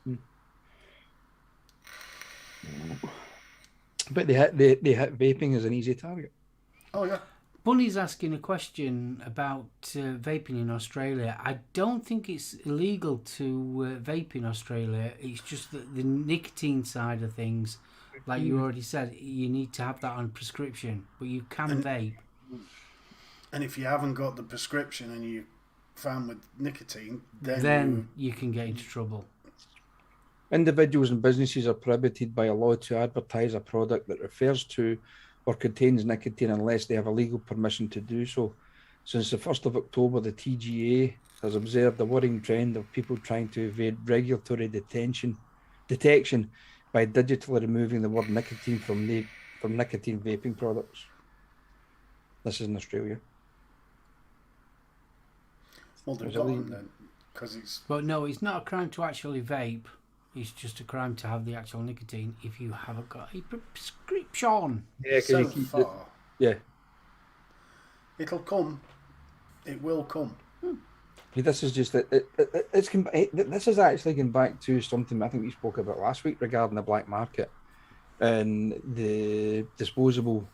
But they hit vaping as an easy target. Oh, yeah. Bunny's asking a question about vaping in Australia. I don't think it's illegal to vape in Australia. It's just that the nicotine side of things, like you already said, you need to have that on prescription, but you can vape. And if you haven't got the prescription and you found with nicotine, then you can get into trouble. Individuals and businesses are prohibited by a law to advertise a product that refers to or contains nicotine unless they have a legal permission to do so. Since the 1st of October, the TGA has observed a worrying trend of people trying to evade regulatory detection by digitally removing the word nicotine from nicotine vaping products. This is in Australia. Well, they've got them then, because it's... But no, it's not a crime to actually vape. It's just a crime to have the actual nicotine if you haven't got a prescription. Yeah, so far. Yeah. It'll come. It will come. This is just this is actually going back to something I think we spoke about last week regarding the black market and the disposable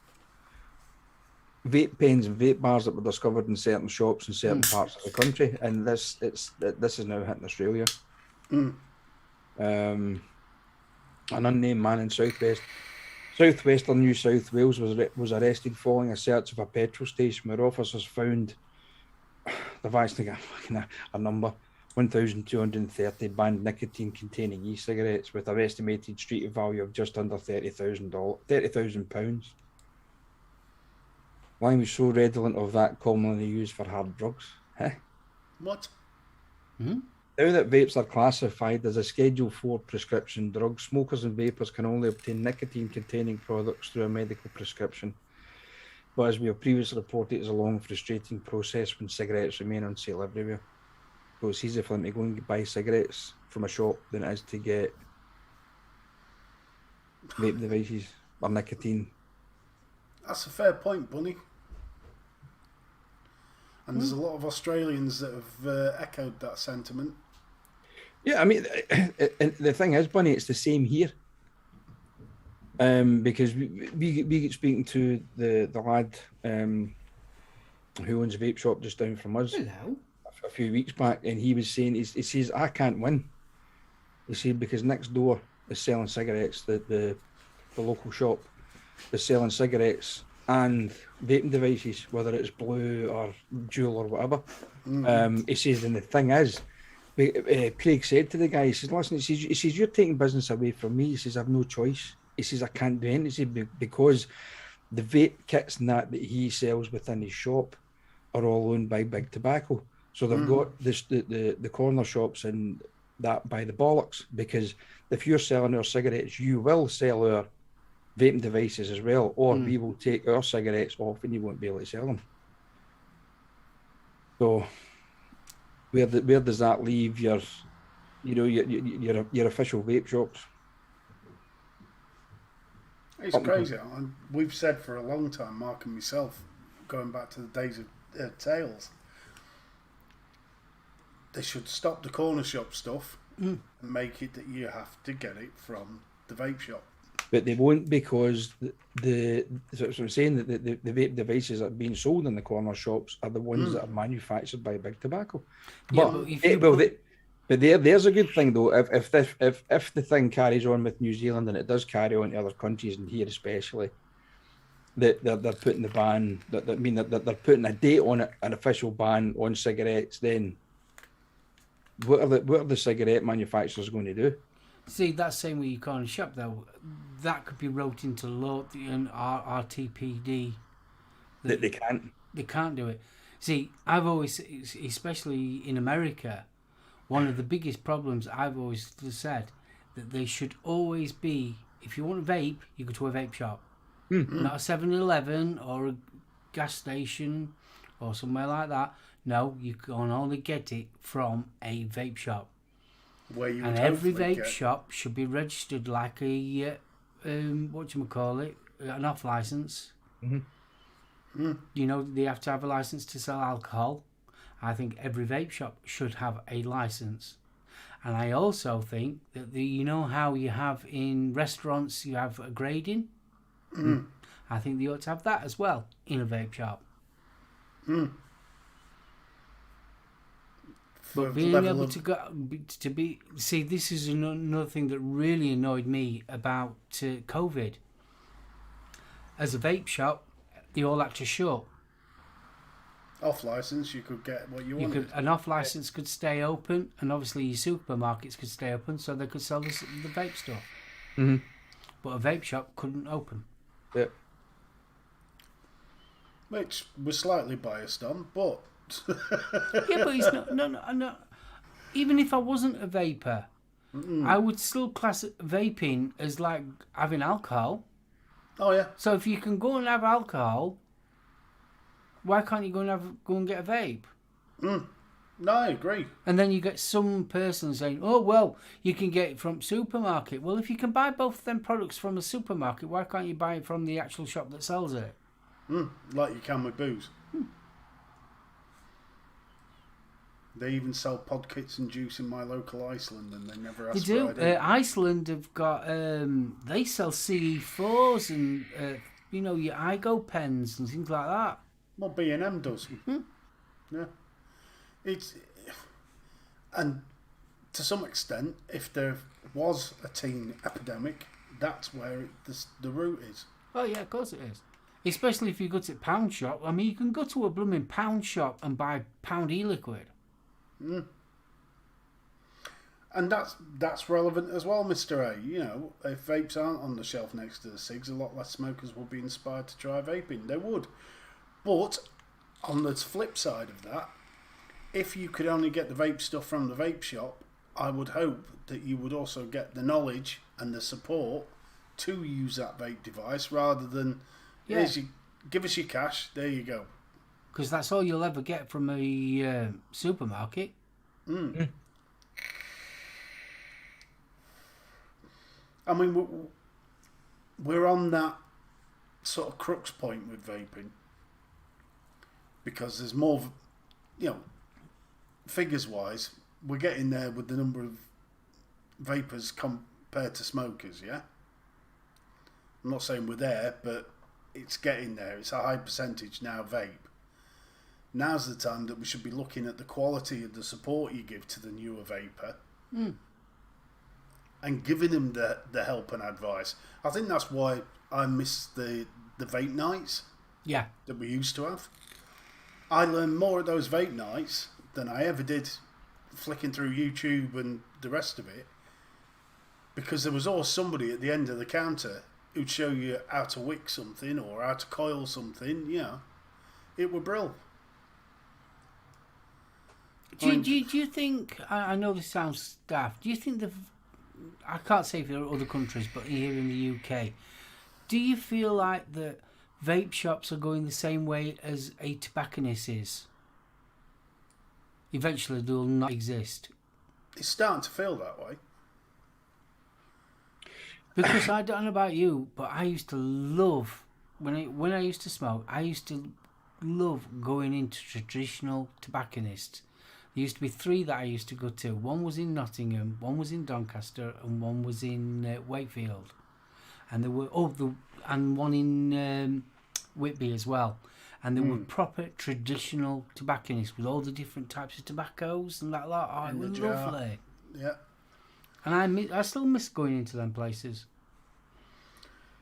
vape pens and vape bars that were discovered in certain shops in certain parts of the country, and this is now hitting Australia. An unnamed man in southwestern New South Wales was arrested following a search of a petrol station where officers found they've actually got a number 1,230 banned nicotine-containing e-cigarettes with an estimated street value of just under £30,000. Language so redolent of that commonly used for hard drugs. Huh? What? Hmm? Now that vapes are classified as a Schedule 4 prescription drug, smokers and vapers can only obtain nicotine-containing products through a medical prescription. But as we have previously reported, it's a long, frustrating process when cigarettes remain on sale everywhere. So it's easier for them to go and buy cigarettes from a shop than it is to get vape devices or nicotine. That's a fair point, Bunny. And there's a lot of Australians that have echoed that sentiment. Yeah, I mean, and the thing is, Bunny, it's the same here. Because we get speaking to the lad who owns a vape shop just down from us. Hello. A few weeks back, and he was saying, he says, I can't win. He said, because next door is selling cigarettes, the local shop is selling cigarettes and vaping devices, whether it's blue or Juul or whatever. He says, and the thing is, Craig said to the guy, he says, listen, he says, you're taking business away from me. He says, I've no choice. He says, I can't do anything. He says, because the vape kits and that he sells within his shop are all owned by Big Tobacco. So they've got the corner shops and that by the bollocks, because if you're selling our cigarettes, you will sell our vaping devices as well, or we will take our cigarettes off and you won't be able to sell them. So where does that leave your official vape shops? It's crazy. We've said for a long time, Mark and myself, going back to the days of Tails, they should stop the corner shop stuff and make it that you have to get it from the vape shop. But they won't, because so I'm saying that the vape devices that are being sold in the corner shops are the ones that are manufactured by Big Tobacco. But there's a good thing though. If the thing carries on with New Zealand, and it does carry on to other countries and here especially, that they're putting the ban. That they're putting a date on it, an official ban on cigarettes. Then what are the cigarette manufacturers going to do? See, that's same with your corner shop though. That could be wrote into law and RTPD. That they can't. They can't do it. See, I've always, especially in America, one of the biggest problems I've always said that they should always be, if you want a vape, you go to a vape shop. Not a 7-Eleven or a gas station or somewhere like that. No, you can only get it from a vape shop. Where you and every vape shop should be registered like a an off license. You know, they have to have a license to sell alcohol. I think every vape shop should have a license. And I also think that you know how you have in restaurants, you have a grading? I think they ought to have that as well in a vape shop. But being able to be see, this is another thing that really annoyed me about COVID. As a vape shop, they all had to shut. Off license, you could get what you wanted. An off license could stay open, and obviously your supermarkets could stay open, so they could sell the vape stuff. But a vape shop couldn't open. Yeah. Which we're slightly biased on, but yeah, but it's not. No. Even if I wasn't a vapor, I would still class vaping as like having alcohol. Oh yeah. So if you can go and have alcohol, why can't you go and get a vape? No, I agree. And then you get some person saying, "Oh well, you can get it from supermarket." Well, if you can buy both of them products from a supermarket, why can't you buy it from the actual shop that sells it? Like you can with booze. They even sell pod kits and juice in my local Iceland, and they never ask They do. for ID. Iceland have got. They sell CE4s and your iGo pens and things like that. Well, B&M does. Yeah. And to some extent, if there was a teen epidemic, that's where the root is. Oh yeah, of course it is. Especially if you go to a pound shop. I mean, you can go to a blooming pound shop and buy pound e-liquid. And that's relevant as well, Mr. A. You know, if vapes aren't on the shelf next to the cigs, a lot less smokers will be inspired to try vaping. They would. But on the flip side of that, if you could only get the vape stuff from the vape shop, I would hope that you would also get the knowledge and the support to use that vape device rather than give us your cash, there you go. Because that's all you'll ever get from a supermarket. I mean, we're on that sort of crux point with vaping because there's more, figures-wise, we're getting there with the number of vapors compared to smokers, yeah? I'm not saying we're there, but it's getting there. It's a high percentage now vape. Now's the time that we should be looking at the quality of the support you give to the newer vapor and giving them the help and advice. I think that's why I miss the vape nights that we used to have. I learned more at those vape nights than I ever did flicking through YouTube and the rest of it, because there was always somebody at the end of the counter who'd show you how to wick something or how to coil something. It were brill. Do you think, I know this sounds daft, do you think I can't say for other countries, but here in the UK, do you feel like the vape shops are going the same way as a tobacconist is? Eventually they will not exist. It's starting to feel that way. Because I don't know about you, but I used to love, when I used to smoke, I used to love going into traditional tobacconists. There used to be 3 that I used to go to. One was in Nottingham, one was in Doncaster, and one was in Wakefield. And there were and one in Whitby as well. And they were proper traditional tobacconists with all the different types of tobaccos and that lot. Oh, it was lovely. Yeah. And I still miss going into them places.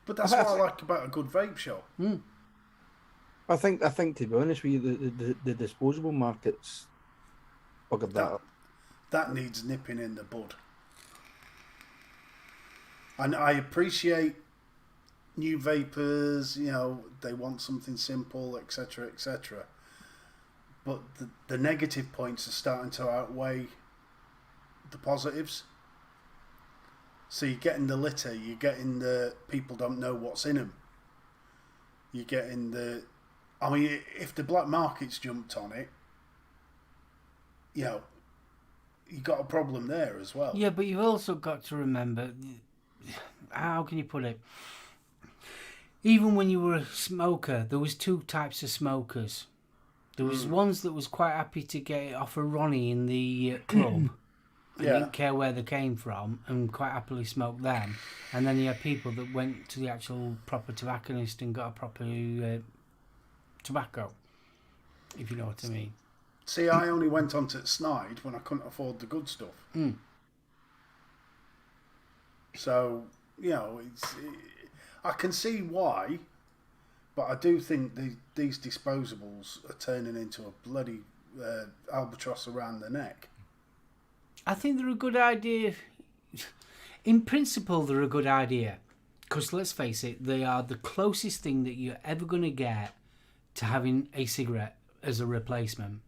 But that's what I like about a good vape shop. I think to be honest with you, the disposable markets buggered that up. That needs nipping in the bud. And I appreciate new vapors, they want something simple, etc., etc. But the negative points are starting to outweigh the positives. So you're getting the litter, you're getting the people don't know what's in them. You're getting if the black market's jumped on it, you got a problem there as well. Yeah, but you've also got to remember, how can you put it? Even when you were a smoker, there was 2 types of smokers. There was ones that was quite happy to get it off a Ronnie in the club. And didn't care where they came from and quite happily smoked them. And then you had people that went to the actual proper tobacconist and got a proper tobacco, if you know what I mean. See, I only went on to Snide when I couldn't afford the good stuff. So, I can see why, but I do think these disposables are turning into a bloody albatross around the neck. I think they're a good idea. In principle, they're a good idea. Because let's face it, they are the closest thing that you're ever going to get to having a cigarette as a replacement.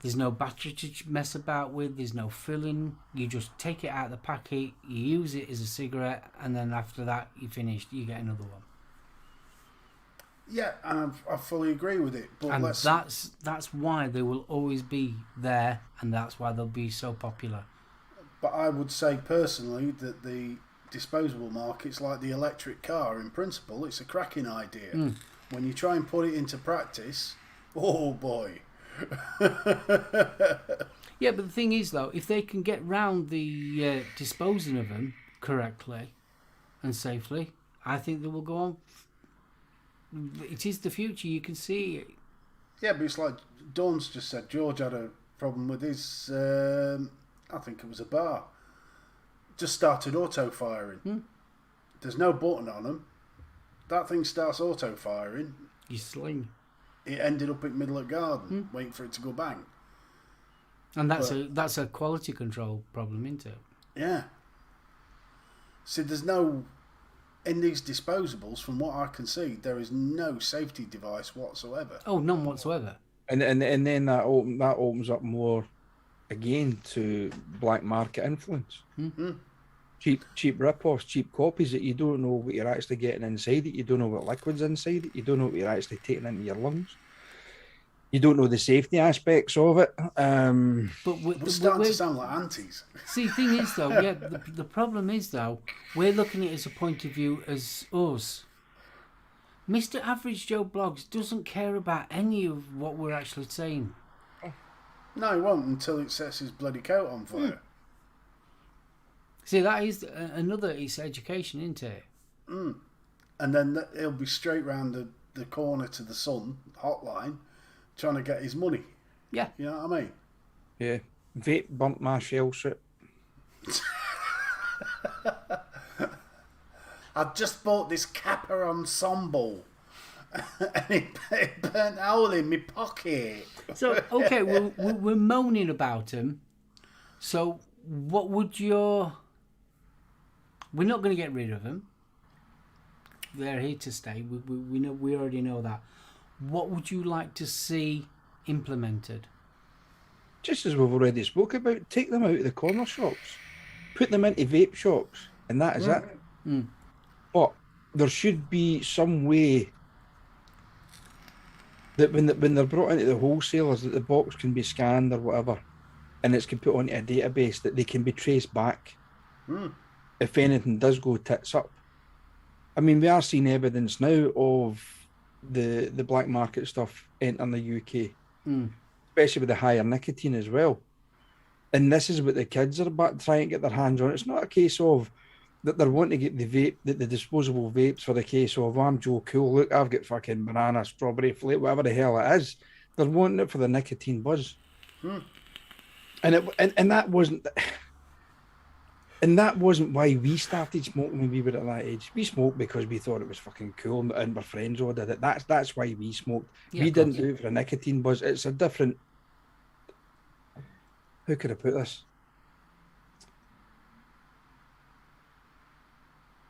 There's no battery to mess about with, there's no filling. You just take it out of the packet, you use it as a cigarette, and then after that, you're finished, you get another one. Yeah, and I fully agree with it. But and that's why they will always be there, and that's why they'll be so popular. But I would say personally that the disposable market's like the electric car. In principle, it's a cracking idea. When you try and put it into practice, oh boy. Yeah, but the thing is though, if they can get round the disposing of them correctly and safely, I think they will go on. It is the future, you can see it. Yeah, but it's like Dawn's just said, George had a problem with his, I think it was a bar. Just started auto-firing. There's no button on them. That thing starts auto-firing. You sling. It ended up in middle of garden, waiting for it to go bang. And that's a quality control problem, isn't it? Yeah. See, there's no in these disposables, from what I can see, there is no safety device whatsoever. Oh, none whatsoever. And then that opens up more again to black market influence. Mm-hmm. Cheap rip-offs, cheap copies that you don't know what you're actually getting inside it. You don't know what liquid's inside it. You don't know what you're actually taking into your lungs. You don't know the safety aspects of it. But we're starting to sound like aunties. See, the thing is, though, yeah, the problem is, though, we're looking at it as a point of view as us. Mr. Average Joe Blogs doesn't care about any of what we're actually saying. No, he won't until it sets his bloody coat on fire. See, that is another, it's education, isn't it? And then he'll be straight round the corner to the Sun hotline trying to get his money. Yeah. You know what I mean? Yeah. Vape burnt my shell strip. I've just bought this Kappa ensemble and it burnt a hole in my pocket. So, okay, we're moaning about them. So, what would your... We're not going to get rid of them. They're here to stay. We know. We already know that. What would you like to see implemented? Just as we've already spoke about, take them out of the corner shops, put them into vape shops, and that is it. But there should be some way that when they're brought into the wholesalers, that the box can be scanned or whatever, and it's can put onto a database that they can be traced back. If anything does go tits up. I mean, we are seeing evidence now of the black market stuff entering the UK, especially with the higher nicotine as well. And this is what the kids are about trying to get their hands on. It's not a case of that they're wanting to get the vape, the disposable vapes for the case of, I'm Joe Cool, look, I've got fucking banana, strawberry flake, whatever the hell it is. They're wanting it for the nicotine buzz. And that wasn't... And that wasn't why we started smoking when we were at that age. We smoked because we thought it was fucking cool and our friends all did it. That's why we smoked. Yeah, we didn't do it for a nicotine buzz. It's a different... How could I put this?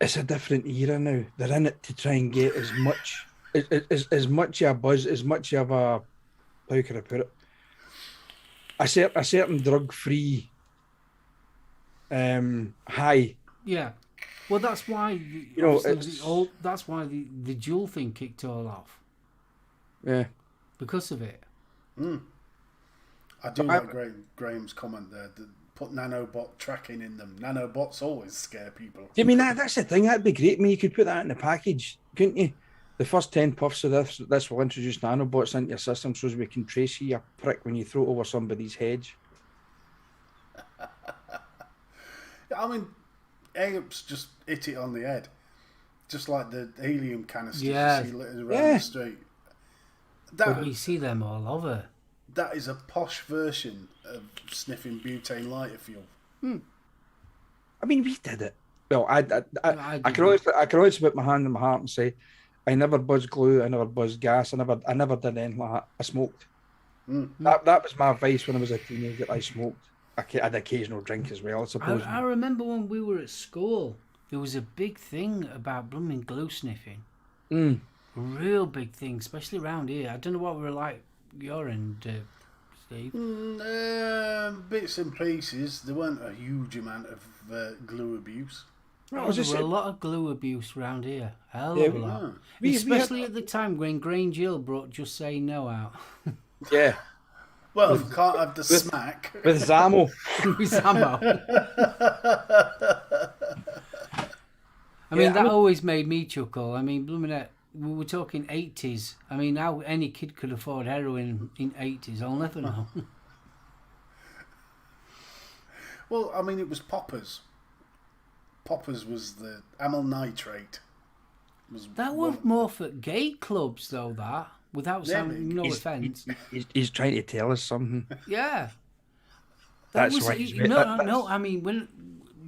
It's a different era now. They're in it to try and get as much of a buzz, as much of a... How could I put it? A certain drug-free... high. Yeah. Well, that's why that's why the dual thing kicked all off. Yeah. Because of it. I do like Graham's comment there. Put nanobot tracking in them. Nanobots always scare people. I mean, that's the thing. That'd be great. I mean, you could put that in the package, couldn't you? The first 10 puffs of this will introduce nanobots into your system so as we can trace you, you prick, when you throw it over somebody's hedge. I mean, Apes just hit it on the head. Just like the helium canisters you see littered around the street. You see them all over. That is a posh version of sniffing butane lighter fuel. I mean, we did it. Well, I can always put my hand in my heart and say, I never buzzed glue, I never buzzed gas, I never did anything like that. I smoked. That was my vice when I was a teenager. I smoked. I had occasional drink as well, I suppose. I remember when we were at school, there was a big thing about blooming glue sniffing. A real big thing, especially around here. I don't know what we were like your end, Steve. Bits and pieces. There weren't a huge amount of glue abuse. There was a lot of glue abuse around here. Hell of a lot. Especially at the time when Grange Hill brought Just Say No out. Yeah. Well, if you can't have the smack. With Zamo. With Zamo. I mean, that always made me chuckle. I mean, blooming it, we were talking 80s. I mean, how any kid could afford heroin in 80s, I'll never know. Well, I mean, it was poppers. Poppers was the amyl nitrate. That was more for gay clubs, though, that. Without sounding, no offence. He's trying to tell us something. Yeah. That's why he's... No, I mean, when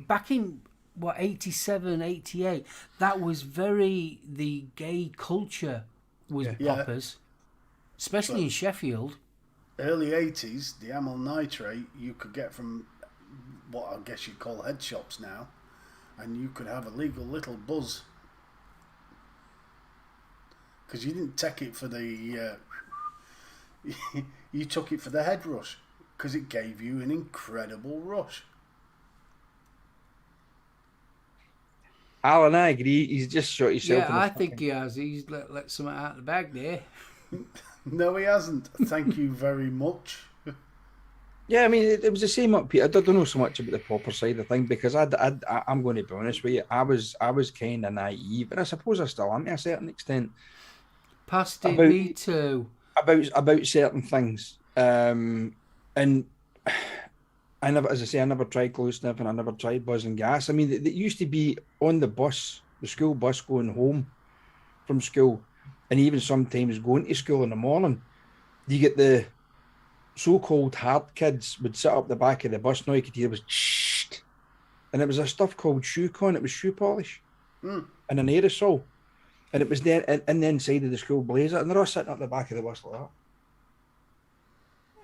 back in, 87, 88, that was very... The gay culture was poppers. Especially in Sheffield. Early 80s, the amyl nitrate you could get from what I guess you'd call head shops now. And you could have a legal little buzz because you didn't take it for the. You took it for the head rush because it gave you an incredible rush. Alan, I agree. He's just shot himself. Yeah, in the I think fucking... he has. He's let something out of the bag there. No, he hasn't. Thank you very much. Yeah, I mean, it was the same up here. I don't know so much about the proper side of thing because I'm going to be honest with you. I was kind of naive, and I suppose I still am to a certain extent. Past it, me too. About certain things, and I never, as I say, I never tried close sniffing. I never tried buzzing gas. I mean, it used to be on the bus, the school bus going home from school, and even sometimes going to school in the morning. You get the so-called hard kids would sit up the back of the bus. Now you could hear it was shh, and it was a stuff called shoe con. It was shoe polish and an aerosol, and it was there in the inside of the school blazer, and they're all sitting up the back of the bus like that.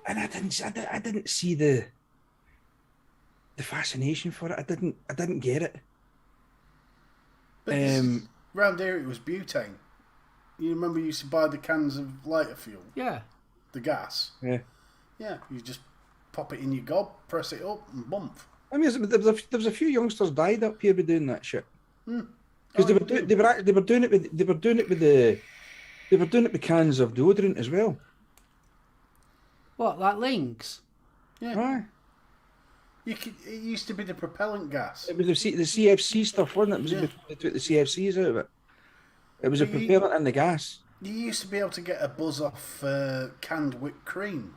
And I didn't see the fascination for it. I didn't get it. But round here it was butane. You remember you used to buy the cans of lighter fuel? Yeah. The gas? Yeah. Yeah, you just pop it in your gob, press it up and bump. I mean, there was a few youngsters died up here by doing that shit. Because they were doing it with cans of deodorant as well. What, like Lynx? Yeah. Aye. It used to be the propellant gas. It was the CFC stuff, wasn't it? They took the CFCs out of it. It was a propellant in the gas. You used to be able to get a buzz off canned whipped cream.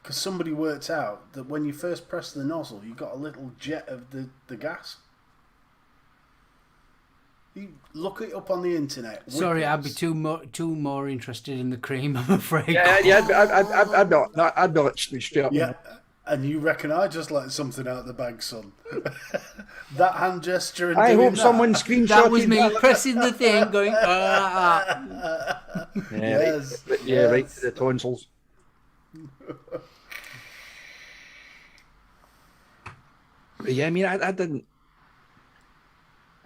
Because somebody worked out that when you first press the nozzle, you got a little jet of the gas. You look it up on the internet. Sorry, I'd be too more interested in the cream, I'm afraid. Yeah, I'd be like straight up. Yeah, and you reckon I just let something out of the bag, son? That hand gesture. And I hope someone screenshotted that. Was me pressing the thing, going. Yes. Right to the tonsils. But yeah, I mean, I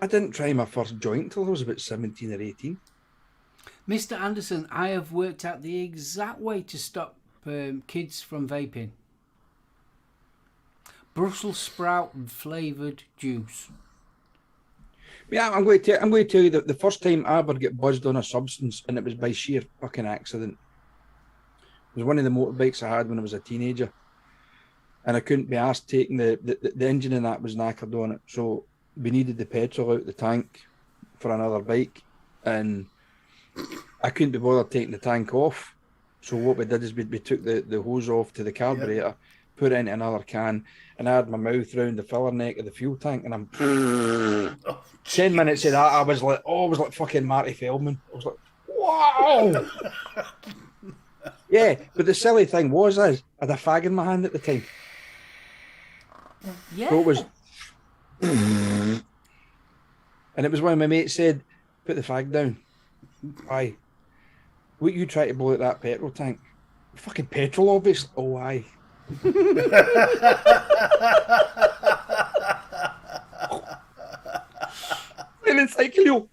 didn't try my first joint till I was about 17 or 18. Mr. Anderson, I have worked out the exact way to stop kids from vaping. Brussels sprout flavoured juice. Yeah, I'm going to tell you that the first time I ever get buzzed on a substance, and it was by sheer fucking accident. It was one of the motorbikes I had when I was a teenager, and I couldn't be asked taking the engine in that was knackered on it, so we needed the petrol out the tank for another bike, and I couldn't be bothered taking the tank off. So what we did is we took the hose off to the carburetor, put it into another can, and I had my mouth round the filler neck of the fuel tank, and I'm 10 minutes of that, I was like fucking Marty Feldman. I was like, wow. Yeah, but the silly thing was, I had a fag in my hand at the time. Yeah. So it was, and it was when my mate said, "Put the fag down." Aye. What you try to blow out that petrol tank? Fucking petrol, obviously. Oh, aye. And it's like, you know,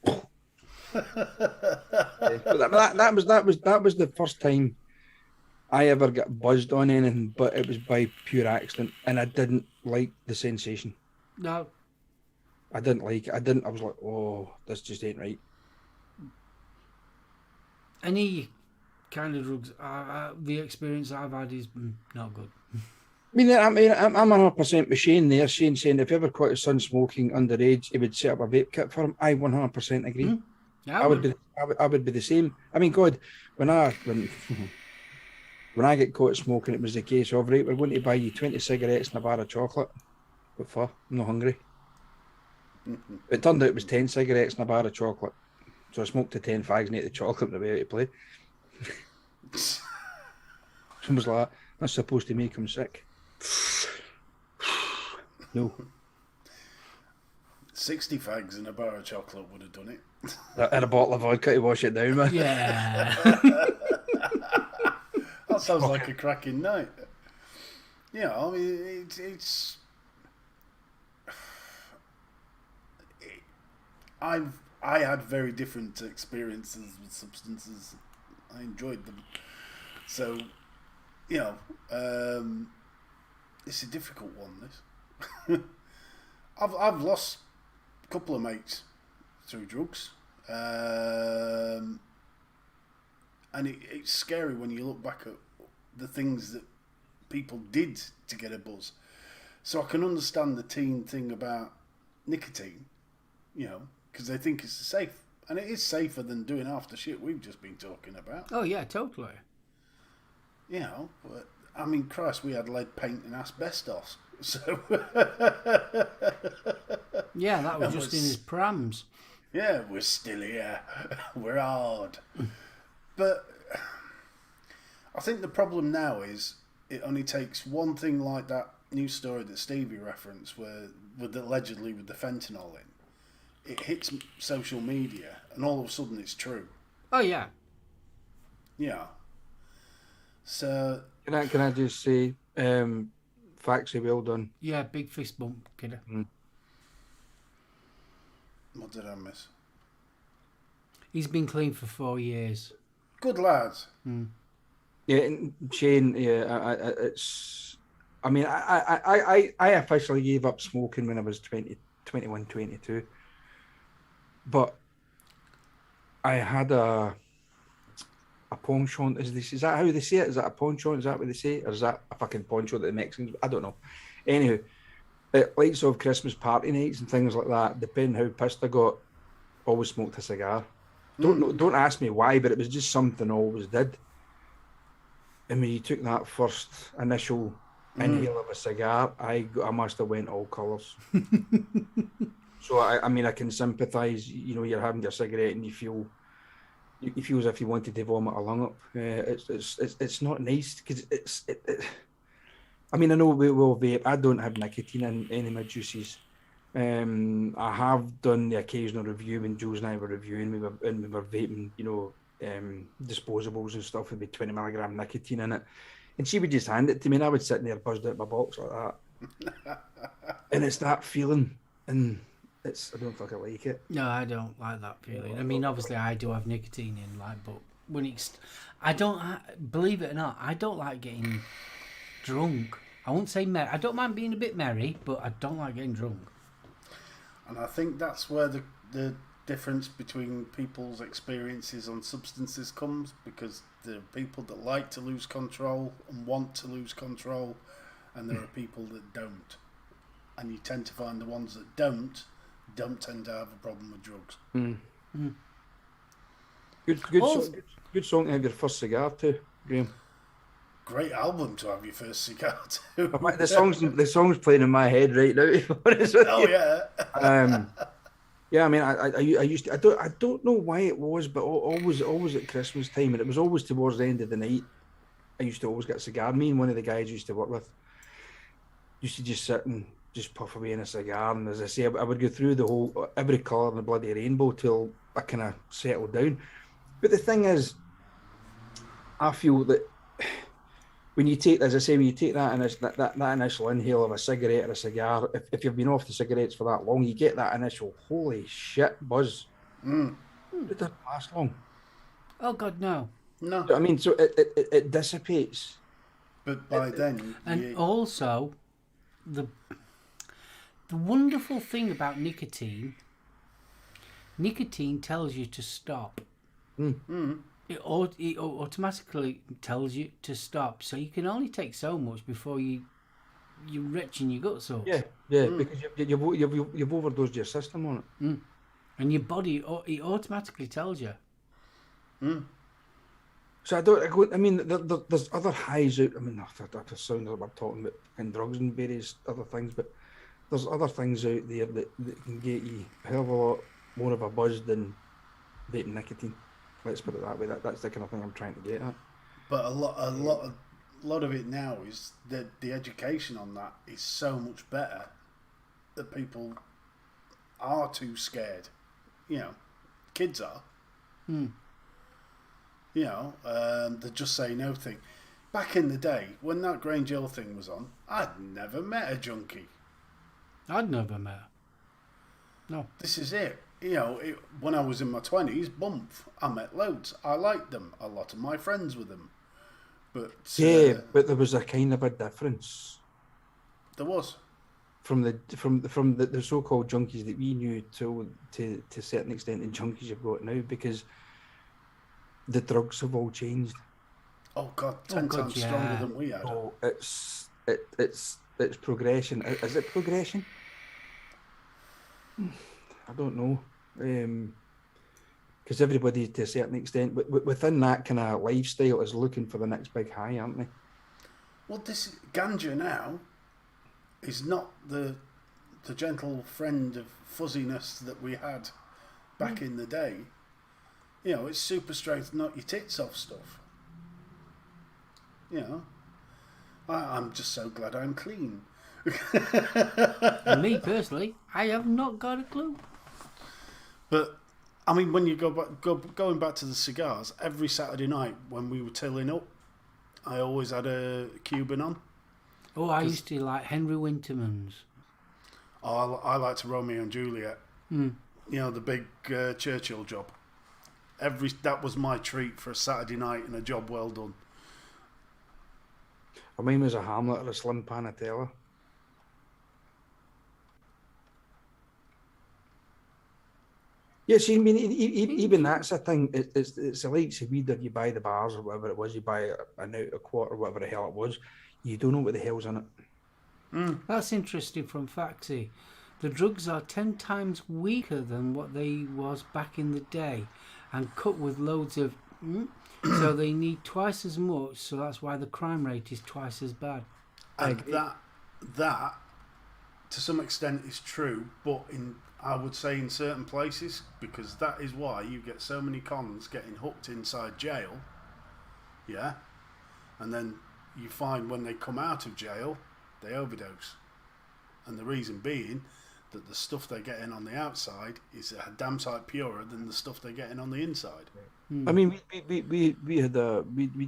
that was the first time I ever got buzzed on anything, but it was by pure accident, and I didn't like the sensation. No. I didn't like it. I was like, oh, this just ain't right. Any kind of drugs, the experience I've had is not good. I'm 100% with Shane there. Shane saying if you ever caught his son smoking underage, he would set up a vape kit for him. I 100% agree. Mm-hmm. Yeah, I would be the same. I mean, God, when I get caught smoking, it was the case of, right, we're going to buy you 20 cigarettes and a bar of chocolate. What for? I'm not hungry. It turned out it was 10 cigarettes and a bar of chocolate. So I smoked the 10 fags and ate the chocolate on the way out to play. Someone was like, that's supposed to make him sick. No. 60 fags and a bar of chocolate would have done it. And a bottle of vodka to wash it down, man. Yeah. That sounds like a cracking night. Yeah, I mean, I had very different experiences with substances. I enjoyed them. So, you know, it's a difficult one, this. I've lost a couple of mates through drugs. And it's scary when you look back at the things that people did to get a buzz. So I can understand the teen thing about nicotine, you know, because they think it's safe. And it is safer than doing half the shit we've just been talking about. Oh, yeah, totally. You know, but, I mean, Christ, we had lead paint and asbestos. So yeah, that was just in his prams. Yeah, we're still here. We're hard. But I think the problem now is it only takes one thing like that news story that Stevie referenced, where allegedly with the fentanyl in, it hits social media, and all of a sudden it's true. Oh yeah. Yeah. So can I just say, Faxi, well done. Yeah, big fist bump, kidder. What did I miss? He's been clean for 4 years. Good lads. Yeah, and Shane. Yeah, it's. I mean, I officially gave up smoking when I was 21, 22. But I had a penchant. Is that how they say it? Is that a penchant? Is that what they say? Or is that a fucking penchant that the Mexicans? I don't know. Anyway, at lights of Christmas party nights and things like that, depending how pissed I got, always smoked a cigar. Don't ask me why, but it was just something I always did. And when you took that first initial inhale of a cigar, I must have went all colours. So I mean, I can sympathise. You know, you're having your cigarette and you feel as if you wanted to vomit a lung up. It's not nice because I mean, I know we will vape. I don't have nicotine in any of my juices. I have done the occasional review when Jules and I were reviewing. We were vaping, you know, disposables and stuff with 20 milligram nicotine in it, and she would just hand it to me, and I would sit there buzzed out my box like that. And it's that feeling, and I don't fucking like it. No, I don't like that feeling. I mean, obviously, I do have nicotine in, but when believe it or not, I don't like getting drunk. I won't say merry. I don't mind being a bit merry, but I don't like getting drunk. And I think that's where the difference between people's experiences on substances comes, because there are people that like to lose control and want to lose control, and there are people that don't. And you tend to find the ones that don't tend to have a problem with drugs. Good song to have your first cigar to, Graham. Great album to have your first cigar to. The song's playing in my head right now. Oh yeah. Yeah, I mean, I used to. I don't know why it was, but always at Christmas time, and it was always towards the end of the night. I used to always get a cigar. Me and one of the guys I used to work with used to just sit and just puff away in a cigar, and as I say, I would go through every colour in the bloody rainbow till I kind of settled down. But the thing is, I feel that when you take that initial inhale of a cigarette or a cigar, if you've been off the cigarettes for that long, you get that initial holy shit buzz. It doesn't last long. Oh God, no. No. I mean, so it dissipates. But by then, and also the wonderful thing about nicotine tells you to stop. It automatically tells you to stop, so you can only take so much before you're retching your guts up. Yeah, because you've overdosed your system on it. And your body, it automatically tells you. So I mean, there's other highs out. I mean, that sounds like we're talking about drugs and various other things, but there's other things out there that can get you a hell of a lot more of a buzz than vaping nicotine. Let's put it that way. That's the kind of thing I'm trying to get at. But a lot of it now is that the education on that is so much better that people are too scared. You know, kids are. You know, the just say no thing. Back in the day, when that Grange Hill thing was on, I'd never met a junkie. I'd never met her. No. This is it. when I was in my 20s, bump, I met loads. I liked them. A lot of my friends were them. But but there was a kind of a difference. There was. From the so-called junkies that we knew to a certain extent the junkies you've got now, because the drugs have all changed. Oh God, 10 times stronger than we had. Oh, it's progression. Is it progression? I don't know. Because everybody, to a certain extent, within that kind of lifestyle, is looking for the next big high, aren't they? Well, this ganja now is not the gentle friend of fuzziness that we had back in the day. It's super straight, knock your tits off stuff. I'm just so glad I'm clean. And me personally, I have not got a clue. But I mean, when you going back to the cigars, every Saturday night when we were tilling up, I always had a Cuban on. Oh, I used to like Henry Winterman's. Oh, I liked Romeo and Juliet. The big Churchill job. That was my treat for a Saturday night and a job well done. Mine was a Hamlet or a Slim Panatella. Yes, I mean, even that's a thing. It's the likes of weed that you buy the bars or whatever it was. You buy a quart or whatever the hell it was. You don't know what the hell's in it. That's interesting from Faxi. The drugs are 10 times weaker than what they was back in the day, and cut with loads of. So they need twice as much. So that's why the crime rate is twice as bad. And that to some extent is true, but I would say in certain places, because that is why you get so many cons getting hooked inside jail. Yeah, and then you find when they come out of jail, they overdose. And the reason being that the stuff they're getting on the outside is a damn sight purer than the stuff they're getting on the inside. I mean, we had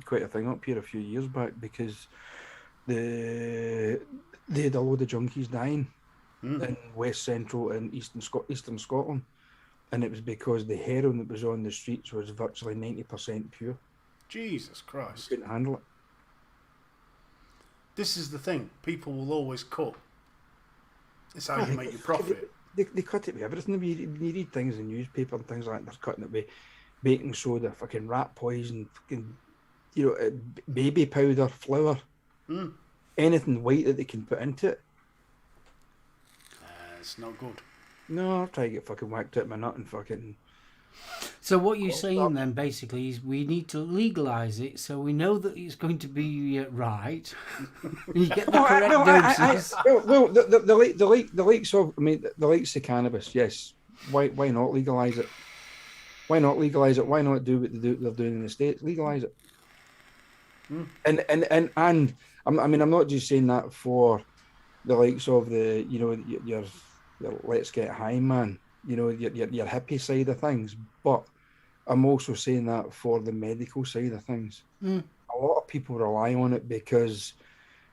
quite a thing up here a few years back because they had a load of junkies dying in West Central and Eastern Scotland, and it was because the heroin that was on the streets was virtually 90% pure. Jesus Christ! Couldn't handle it. This is the thing. People will always cut. It's how you make your profit. They cut it with everything. You read things in the newspaper and things like that. They're cutting it with baking soda, fucking rat poison, fucking, baby powder, flour, anything white that they can put into it. It's not good. No, I'll try to get fucking whacked out my nut and fucking. So what you're saying then basically is we need to legalise it so we know that it's going to be right. You get the correct doses. The likes of, I mean, the likes of cannabis, yes. Why not legalise it? Why not legalise it? Why not do what they're doing in the States? Legalise it. And I'm not just saying that for the likes of the, your let's get high man, your hippie side of things, but I'm also saying that for the medical side of things. A lot of people rely on it because,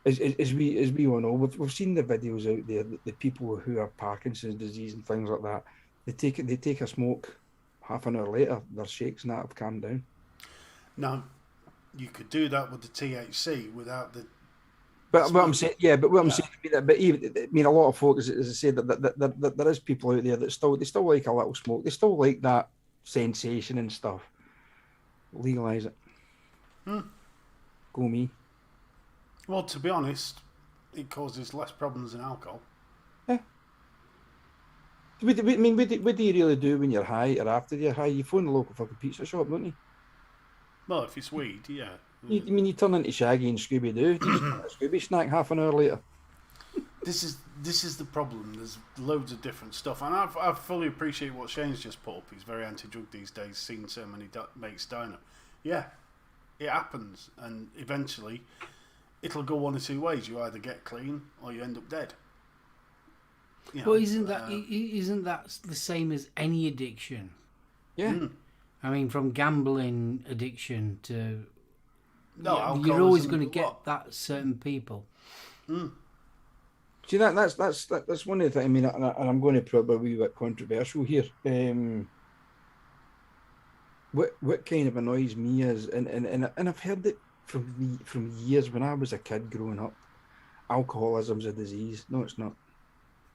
as we all know, we've seen the videos out there, the people who have Parkinson's disease and things like that. They take a smoke, half an hour later, their shakes and that have calmed down. Now, you could do that with the THC without the. But what I'm saying, I'm saying, but even, I mean, a lot of folks, as I said, that there is people out there that they still like a little smoke. They still like that sensation and stuff. Legalise it. Go me. Well, to be honest, it causes less problems than alcohol. Yeah. What do you really do when you're high or after you're high? You phone the local fucking pizza shop, don't you? Well, if it's weed, yeah. You turn into Shaggy and Scooby-Doo. You just get a Scooby snack half an hour later. This is the problem. There's loads of different stuff, and I fully appreciate what Shane's just put up. He's very anti-drug these days, seeing so many mates dying. Yeah, it happens, and eventually it'll go one or two ways. You either get clean or you end up dead. Well, isn't that the same as any addiction? Yeah. I mean, from gambling addiction to... No, you're always going to get that certain people. See, that's one of the things. I mean, and I'm going to probably be a wee bit controversial here. What kind of annoys me is, and I've heard it from years when I was a kid growing up. Alcoholism's a disease. No, it's not.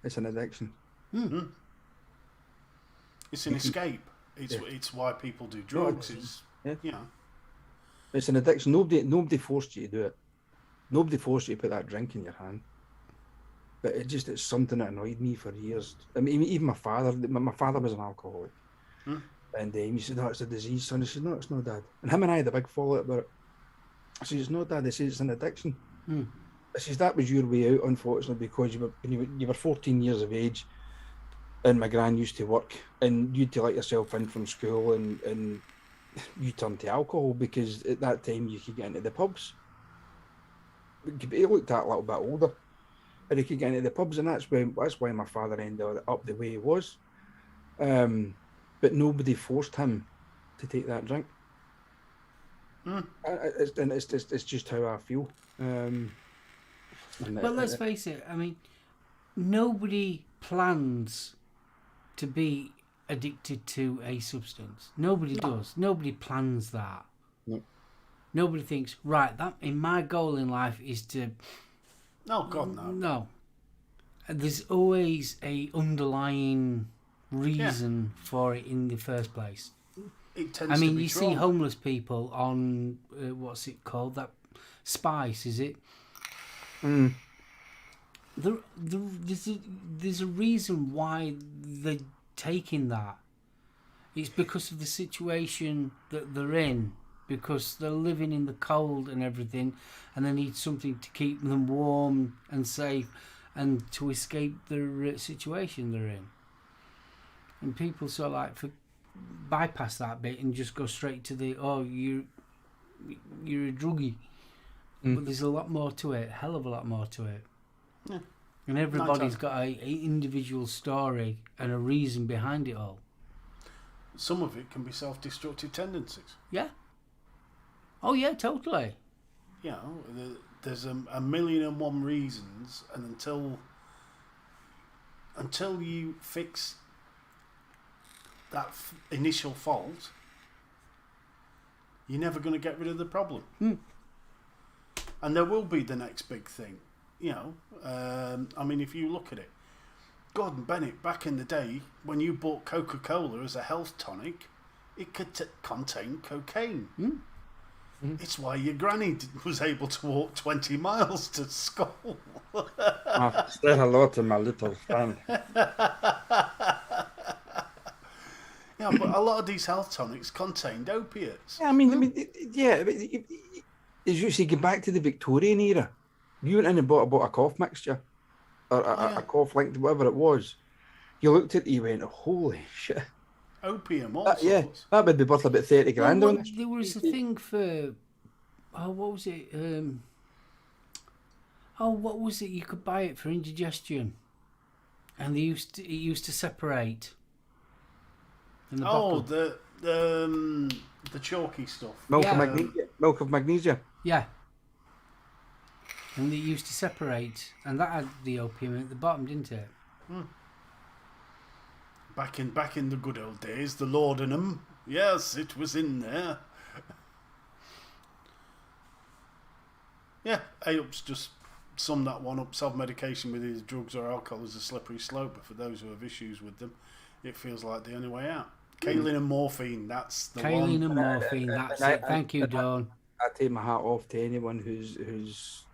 It's an addiction. Mm-hmm. It's an escape. It's why people do drugs. It's It's an addiction. Nobody forced you to do it. Nobody forced you to put that drink in your hand. But it's something that annoyed me for years. I mean, even my father was an alcoholic. And he said, "No, it's a disease, son." I said, "No, it's not, Dad." And him and I had a big fallout about it. I said, "It's not, Dad." I said, "It's an addiction." I said, "That was your way out, unfortunately, because you were 14 years of age, and my gran used to work, and you'd to let yourself in from school, and you turned to alcohol because at that time you could get into the pubs. He looked at a little bit older, and he could get into the pubs, and that's why my father ended up the way he was. But nobody forced him to take that drink. It's just how I feel. But let's face it, I mean, nobody plans to be addicted to a substance. Nobody does. Nobody plans that. No. Nobody thinks, right, my goal in life is to... No, God, no. No. There's always a underlying reason for it in the first place. It tends I mean, to be you see homeless people on, what's it called? That Spice, is it? There's a reason why they're taking that. It's because of the situation that they're in, because they're living in the cold and everything, and they need something to keep them warm and safe and to escape the situation they're in. And people sort of bypass that bit and just go straight to you're a druggie. But there's a lot more to it, hell of a lot more to it. Yeah. And everybody's got a individual story and a reason behind it all. Some of it can be self-destructive tendencies. Yeah. Oh yeah, totally. You know, there's a million and one reasons, and until you fix that initial fault, you're never going to get rid of the problem. And there will be the next big thing. You know, I mean, if you look at it, Gordon Bennett, back in the day, when you bought Coca-Cola as a health tonic, it could contain cocaine. It's why your granny was able to walk 20 miles to school. There's a lot in my little fan. Yeah, but a lot of these health tonics contained opiates. Yeah, I mean, as you say, get back to the Victorian era. You went in and bought a cough mixture, or a cough linked, whatever it was. You looked at it, you went, "Holy shit!" Opium, all sorts. Yeah, that would be worth about 30 grand. Well, there was a thing for, what was it? What was it? You could buy it for indigestion, and it used to separate. In the bottle. The chalky stuff. Milk of magnesia. Yeah. And they used to separate, and that had the opium at the bottom, didn't it? Back in the good old days, the laudanum. Yes, it was in there. Yeah, Aop's just summed that one up. Self-medication with either drugs or alcohol is a slippery slope, but for those who have issues with them, it feels like the only way out. Kaolin and morphine, that's the one. Kaolin and morphine, that's it. Thank you, Dawn. I take my hat off to anyone who's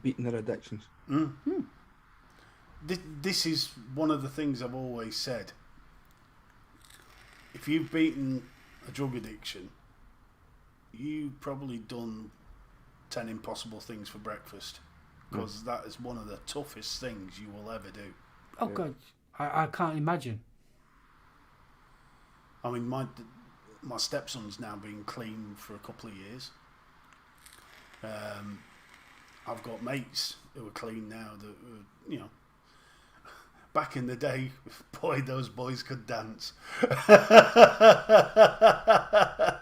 beating their addictions. This is one of the things I've always said. If you've beaten a drug addiction, you've probably done 10 impossible things for breakfast, because that is one of the toughest things you will ever do. Oh, God. I can't imagine. I mean, my stepson's now been clean for a couple of years. I've got mates who are clean now that, you know, back in the day, boy, those boys could dance.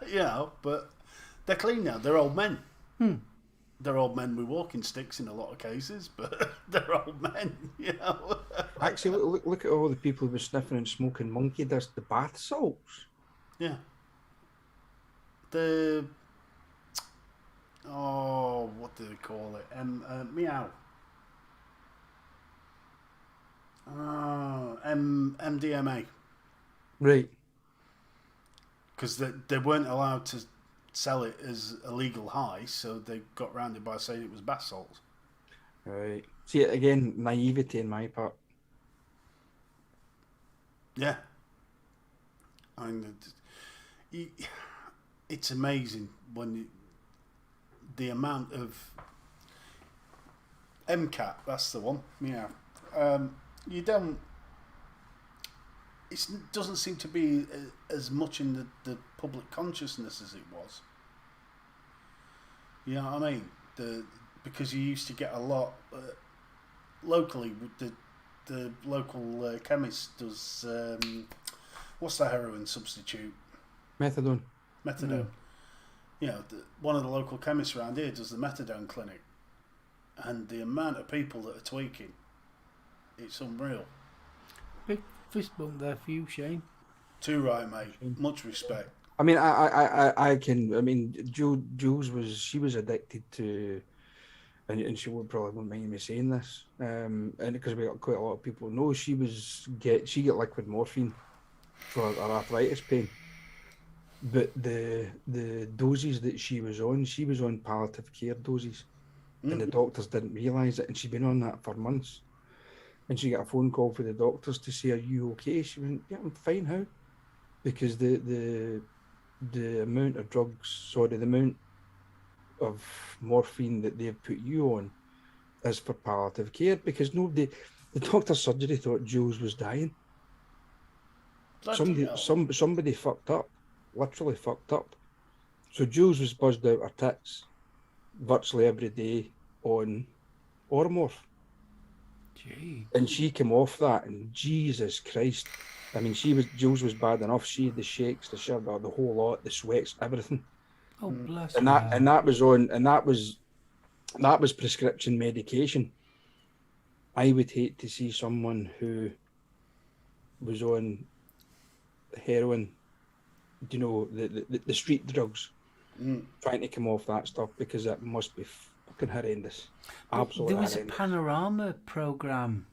You know, but they're clean now. They're old men. they're old men with walking sticks in a lot of cases, but they're old men, you know. Actually, look at all the people who were sniffing and smoking monkey dust, the bath salts. Yeah. What do they call it? Meow. MDMA. Right. Because they weren't allowed to sell it as a legal high, so they got round it by saying it was bath salts. Right. See, again, naivety in my part. Yeah. I mean, it's amazing when the amount of MCAT, that's the one. Yeah. You don't. It doesn't seem to be as much in the public consciousness as it was. You know what I mean? Because you used to get a lot locally. The local chemist does. What's the heroin substitute? Methadone. Methadone. You know, one of the local chemists around here does the methadone clinic, and the amount of people that are tweaking, it's unreal. Big fist bump there for you, Shane. Too right, mate. Much respect. I mean, I can. I mean, Jules was addicted to, and she wouldn't mind me saying this, and because we got quite a lot of people know she got liquid morphine for her arthritis pain, but the doses that she was on palliative care doses, and the doctors didn't realise it, and she'd been on that for months, and she got a phone call from the doctors to say, "Are you okay?" She went, "Yeah, I'm fine." How? Because the amount of the amount of morphine that they've put you on is for palliative care, because the doctor's surgery thought Jules was dying. Somebody fucked up, literally fucked up. So Jules was buzzed out her tits virtually every day on Oromorph. Gee. And she came off that, and Jesus Christ. I mean, Jules was bad enough. She had the shakes, the shiver, the whole lot, the sweats, everything. Oh, bless and her. that was prescription medication. I would hate to see someone who was on heroin, you know, the street drugs, trying to come off that stuff, because it must be fucking horrendous. Absolutely. There was horrendous. a panorama program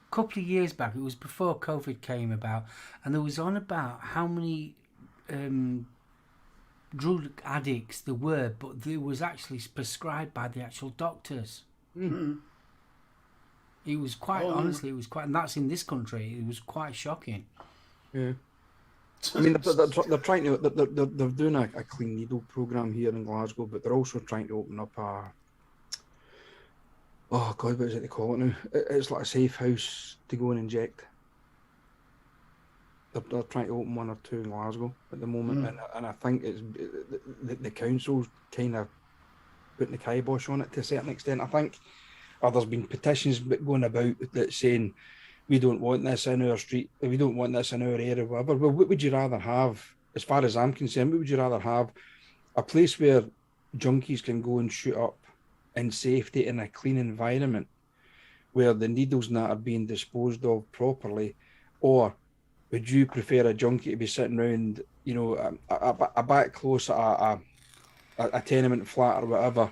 a couple of years back. It was before COVID came about, and there was on about how many drug addicts there were, but they was actually prescribed by the actual doctors. It was quite, honestly, it was quite, and that's in this country. It was quite shocking. Yeah. I mean, they're trying to, they're doing a clean needle program here in Glasgow, but they're also trying to open up oh God, what is it they call it now? It's like a safe house to go and inject. They're trying to open one or two in Glasgow at the moment, and I think it's the council's kind of putting the kibosh on it to a certain extent. I think there's been petitions going about that saying, we don't want this in our street, we don't want this in our area, whatever. Well, what would you rather have, as far as I'm concerned, what would you rather have? A place where junkies can go and shoot up in safety in a clean environment, where the needles and that are being disposed of properly, or would you prefer a junkie to be sitting around, you know, a back close at a tenement flat or whatever,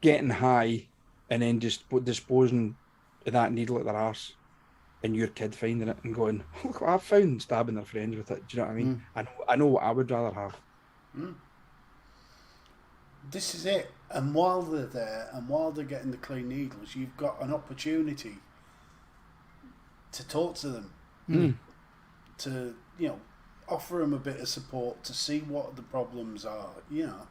getting high, and then just disposing of that needle at their arse, and your kid finding it and going, look what I've found, stabbing their friends with it. Do you know what I mean? I know what I would rather have. This is it. And while they're there, and while they're getting the clean needles, you've got an opportunity to talk to them, to, you know, offer them a bit of support, to see what the problems are. You know,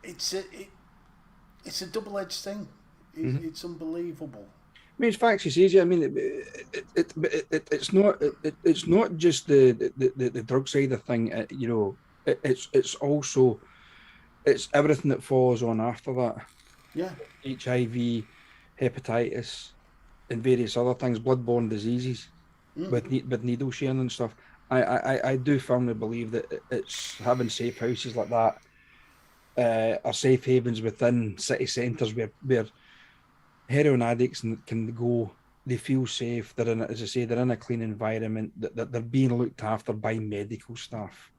it's a double-edged thing. It's unbelievable. I mean, it's facts. It's easy. I mean, it's not just the drug side of thing. You know, it's also, it's everything that follows on after that. Yeah. HIV, hepatitis, and various other things, bloodborne diseases, with needle sharing and stuff. I do firmly believe that it's having safe houses like that are safe havens within city centres where heroin addicts can go. They feel safe. They're in, as I say, they're in a clean environment. That they're being looked after by medical staff.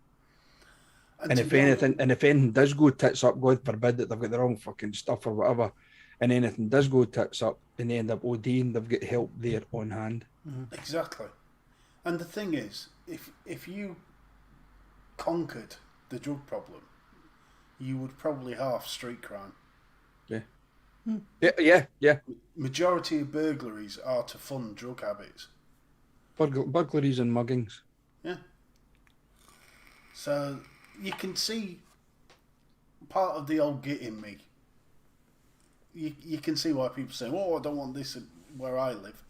And if anything does go tits up, God forbid that they've got the wrong fucking stuff or whatever, and anything does go tits up and they end up ODing, they've got help there on hand. Exactly. And the thing is, if you conquered the drug problem, you would probably halve street crime. Yeah. Yeah. Majority of burglaries are to fund drug habits. Burglaries and muggings. Yeah. So you can see part of the old git in me. You can see why people say, "Oh, I don't want this where I live,"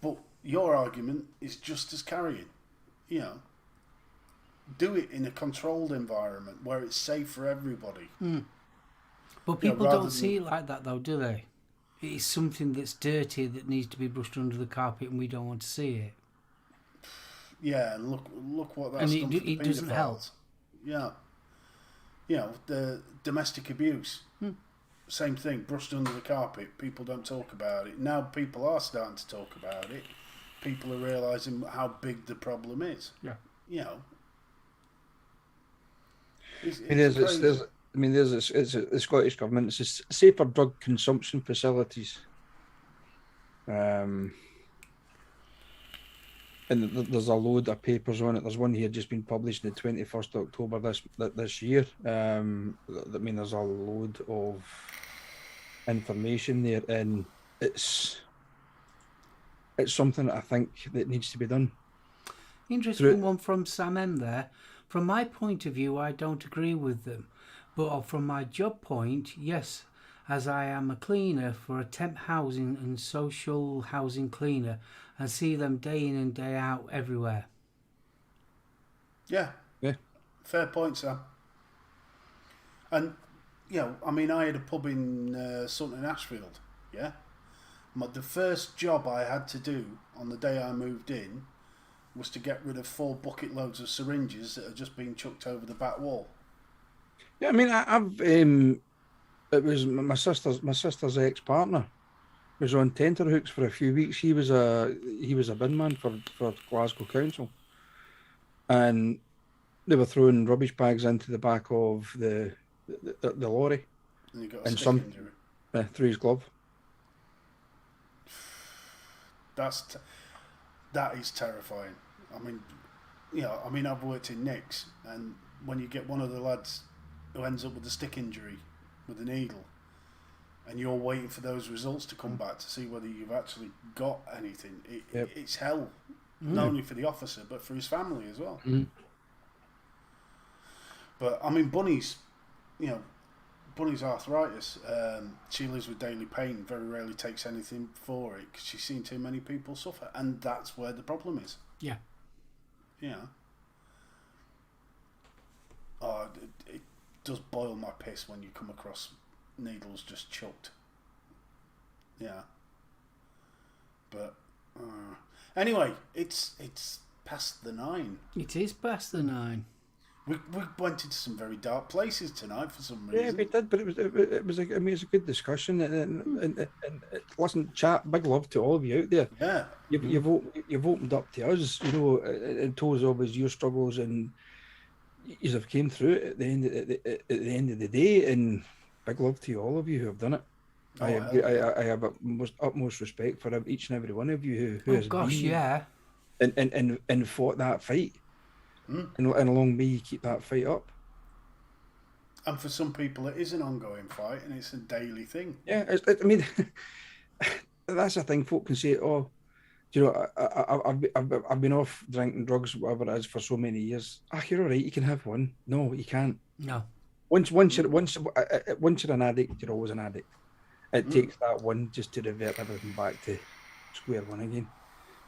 but your argument is just as carrying. You know, do it in a controlled environment where it's safe for everybody. But people don't see it like that, though, do they? It's something that's dirty that needs to be brushed under the carpet, and we don't want to see it. Yeah, and look what that's done for the it doesn't help. paedophiles. Yeah, you know, the domestic abuse. Same thing, brushed under the carpet. People don't talk about it. Now people are starting to talk about it. People are realising how big the problem is. Yeah. You know. There's the Scottish Government. It's safer drug consumption facilities. And there's a load of papers on it. There's one here just been published on the 21st of October this year. There's a load of information there, and it's something that I think that needs to be done. Interesting one from Sam M there. From my point of view, I don't agree with them. But from my job point, yes, as I am a cleaner for a temp housing and social housing cleaner, and see them day in and day out everywhere. Yeah. Fair point, Sam. And, you know, I mean, I had a pub in Sutton Ashfield, yeah? The first job I had to do on the day I moved in was to get rid of 4 bucket loads of syringes that had just been chucked over the back wall. Yeah, I mean, it was my sister's ex-partner was on tenterhooks for a few weeks. He was a bin man for Glasgow Council, and they were throwing rubbish bags into the back of the lorry, and, you got a stick injury. Through his glove. That is terrifying. I mean, you know, I've worked in Nicks, and when you get one of the lads who ends up with a stick injury with a needle, and you're waiting for those results to come back to see whether you've actually got anything, it's hell. Not only for the officer, but for his family as well. But, I mean, Bunny's arthritis. She lives with daily pain, very rarely takes anything for it because she's seen too many people suffer, and that's where the problem is. Yeah. Yeah. Oh, it does boil my piss when you come across needles just chucked. Yeah. But anyway, it's past the 9. It is past the 9. We went into some very dark places tonight for some reason. Yeah, we did, but it was a good discussion, and it wasn't chat. Big love to all of you out there. Yeah, you've opened up to us, you know, and told us always your struggles, and you have came through it at the end of the day. And big love to all of you who have done it. I have utmost respect for each and every one of you who has been and fought that fight. And along me, you keep that fight up. And for some people, it is an ongoing fight, and it's a daily thing. Yeah, I mean, that's the thing. Folk can say, "Oh, you know, I've been off drinking drugs, whatever it is, for so many years." You're all right. You can have one. No, you can't. No. Once you're an addict, you're always an addict. It takes that one just to revert everything back to square one again.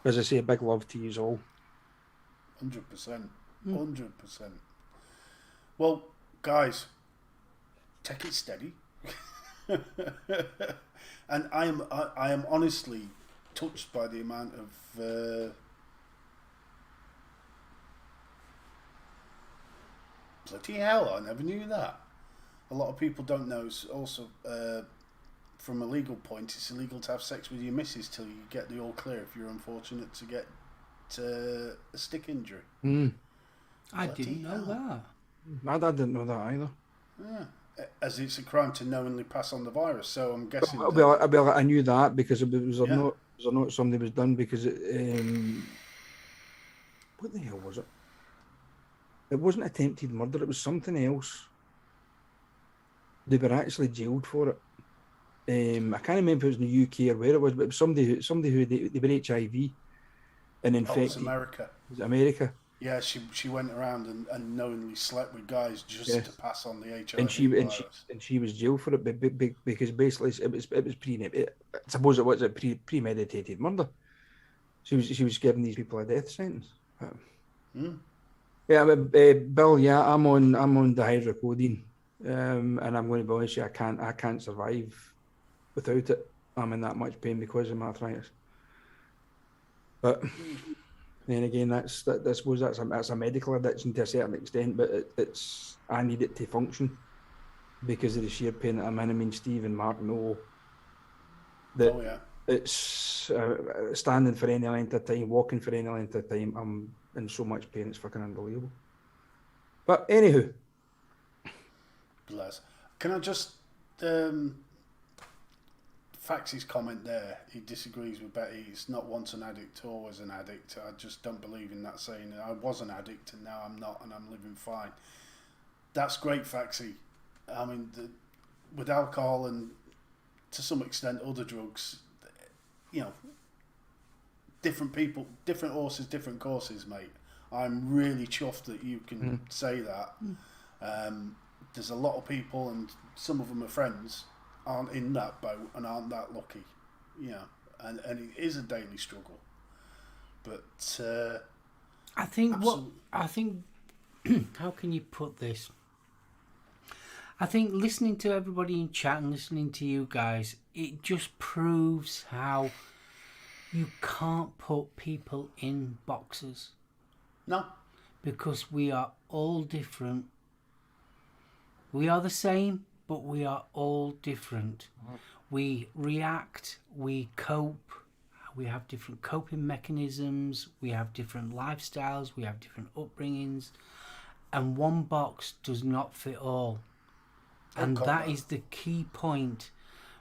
As I say, a big love to you all. 100%. 100%. Well, guys, take it steady. And I am honestly touched by the amount of bloody hell, I never knew that. a lot of people don't know. It's also, from a legal point, it's illegal to have sex with your missus till you get the all clear if you're unfortunate to get a stick injury. I didn't know that. I didn't know that either. Yeah. As it's a crime to knowingly pass on the virus, so I'm guessing. Well, I knew that because it was a Yeah. note. It was a note somebody was done because it. What the hell was it? It wasn't attempted murder. It was something else. They were actually jailed for it. I can't remember if it was in the UK or where it was, but it was somebody who they were HIV and infected. It's America. Was it America? Yeah, she went around and knowingly slept with guys just Yes. to pass on the HIV And virus. she was jailed for it because basically it was I suppose it was a premeditated murder. She was giving these people a death sentence. Yeah, Bill. Yeah, I'm on dihydrocodeine, and I'm going to be honest with you, I can't survive without it. I'm in that much pain because of my arthritis. But then again, I suppose that's a medical addiction to a certain extent, but it's I need it to function because of the sheer pain that I'm in. I mean, Steve and Mark know that it's standing for any length of time, walking for any length of time. I'm in so much pain, it's fucking unbelievable. But anywho, Bless. Can I just Faxy's comment there? He disagrees with Betty. It's not once an addict, always an addict. I just don't believe in that saying. I was an addict and now I'm not, and I'm living fine. That's great, Faxy. I mean, with alcohol and to some extent other drugs, you know, different people, different horses, different courses, mate. I'm really chuffed that you can say that. There's a lot of people, and some of them are friends, aren't in that boat and aren't that lucky, you know, and it is a daily struggle. But I think how can you put this? I think listening to everybody in chat and listening to you guys, it just proves how you can't put people in boxes. No. Because we are all different. We are the same, but we are all different. We react, we cope, we have different coping mechanisms, we have different lifestyles, we have different upbringings, and one box does not fit all. And that is the key point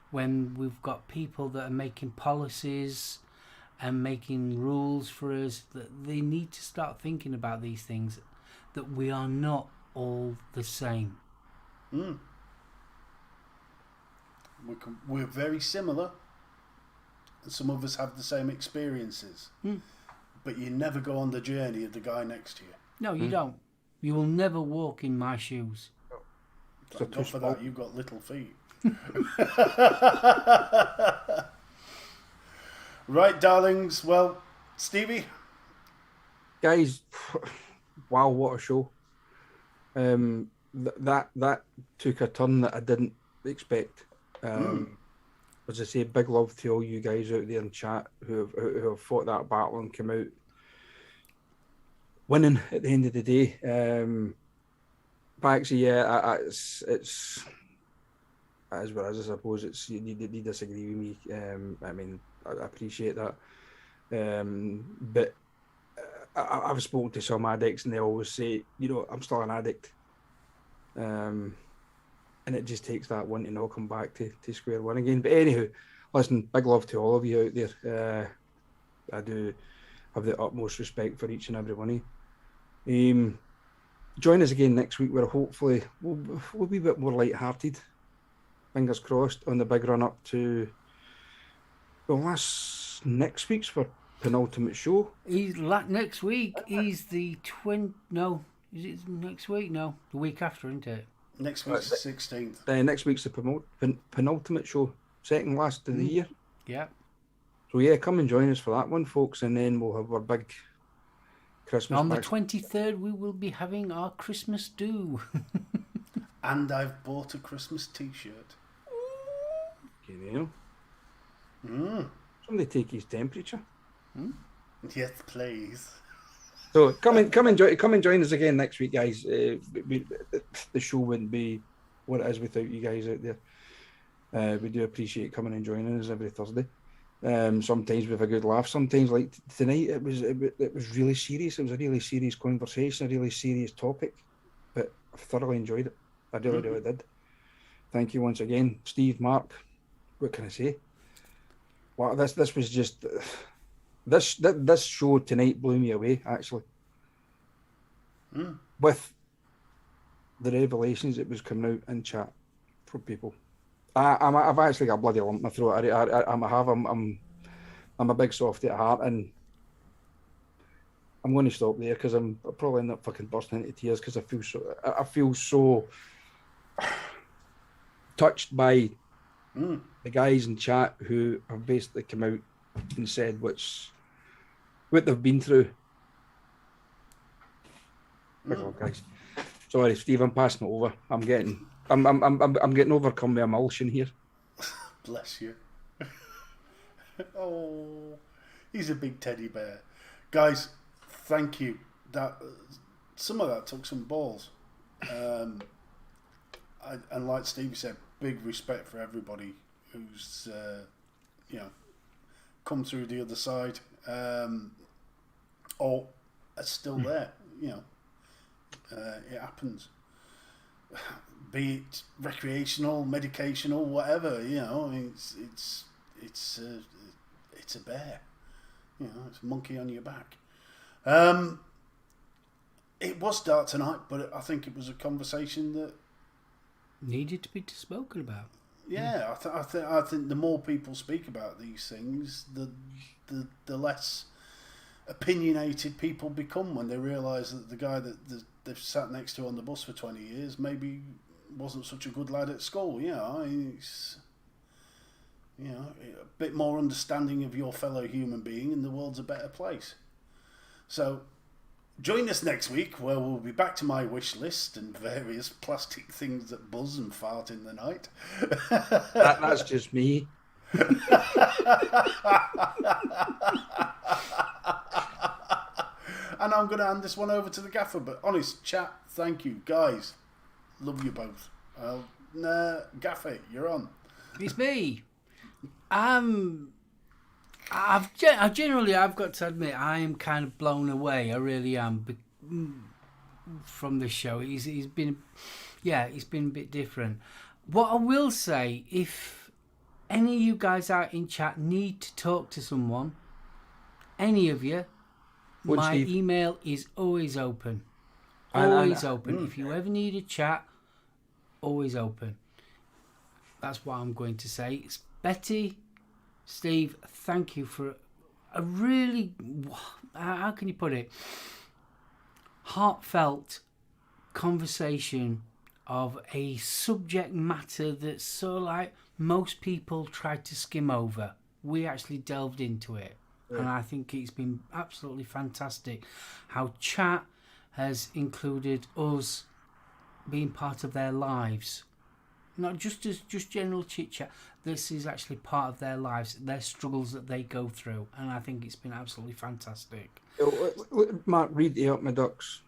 when we've got people that are making policies and making rules for us, that they need to start thinking about these things, that we are not all the same. We're very similar, and some of us have the same experiences, but you never go on the journey of the guy next to you. No, you don't. You will never walk in my shoes. Thank God for that, you've got little feet. Right, darlings. Well, Stevie? guys, wow, what a show. That took a turn that I didn't expect. As I say, big love to all you guys out there in chat who have fought that battle and come out winning at the end of the day. But actually, yeah, it's as well as I suppose it's you disagree with me. I mean, I appreciate that. But I've spoken to some addicts and they always say, you know, I'm still an addict. And it just takes that one to not come back to square one again. But anywho, listen, big love to all of you out there. I do have the utmost respect for each and every one of you. Join us again next week where hopefully we'll be a bit more light-hearted. Fingers crossed on the big run-up to, well, next week's for penultimate show. Next week is the no, is it next week? No, the week after, isn't it? Next week's the 16th. Next week's the penultimate show, second last of the year. Yeah. So yeah, come and join us for that one, folks, and then we'll have our big Christmas. On the 23rd, we will be having our Christmas do. And I've bought a Christmas T-shirt. Okay, Somebody take his temperature. Yes, please. So come and join us again next week, guys. The show wouldn't be what it is without you guys out there. We do appreciate coming and joining us every Thursday. Sometimes we have a good laugh. Sometimes, like tonight, it was really serious. It was a really serious conversation, a really serious topic, but I thoroughly enjoyed it. I really did. Thank you once again, Steve, Mark. What can I say? Wow, this was just this show tonight blew me away. Actually, with the revelations that was coming out in chat from people. I've actually got a bloody lump in my throat. I'm a big softy at heart, and I'm going to stop there because I'm probably end up fucking bursting into tears because I feel so touched by the guys in chat who have basically come out and said what they've been through. Oh, guys. Sorry, Steve, I'm passing it over. I'm getting overcome with emulsion here. Bless you. Oh, he's a big teddy bear. Guys, thank you. Some of that took some balls. And like Steve said, big respect for everybody who's come through the other side, or are still there. It happens. Be it recreational, medicational, whatever. It's a bear. It's a monkey on your back. It was dark tonight, but I think it was a conversation that needed to be spoken about. Yeah, I think the more people speak about these things, the less opinionated people become when they realise that the guy that they've sat next to on the bus for 20 years maybe wasn't such a good lad at school. It's a bit more understanding of your fellow human being, and the world's a better place. So join us next week, where we'll be back to my wish list and various plastic things that buzz and fart in the night. That's just me. And I'm going to hand this one over to the gaffer. But honest, chat, thank you. Guys, love you both. Gaffer, you're on. It's me. I've got to admit, I am kind of blown away. I really am from the show. It's been a bit different. What I will say, if any of you guys out in chat need to talk to someone, any of you, my email is always open. Always open. If you ever need a chat, always open. That's what I'm going to say. It's Betty, Steve, thank you for a really, how can you put it, heartfelt conversation of a subject matter that most people tried to skim over. We actually delved into it. Yeah. And I think it's been absolutely fantastic how chat has included us being part of their lives. Not just as general chit chat. This is actually part of their lives, their struggles that they go through, and I think it's been absolutely fantastic. Mark, read the up my ducks.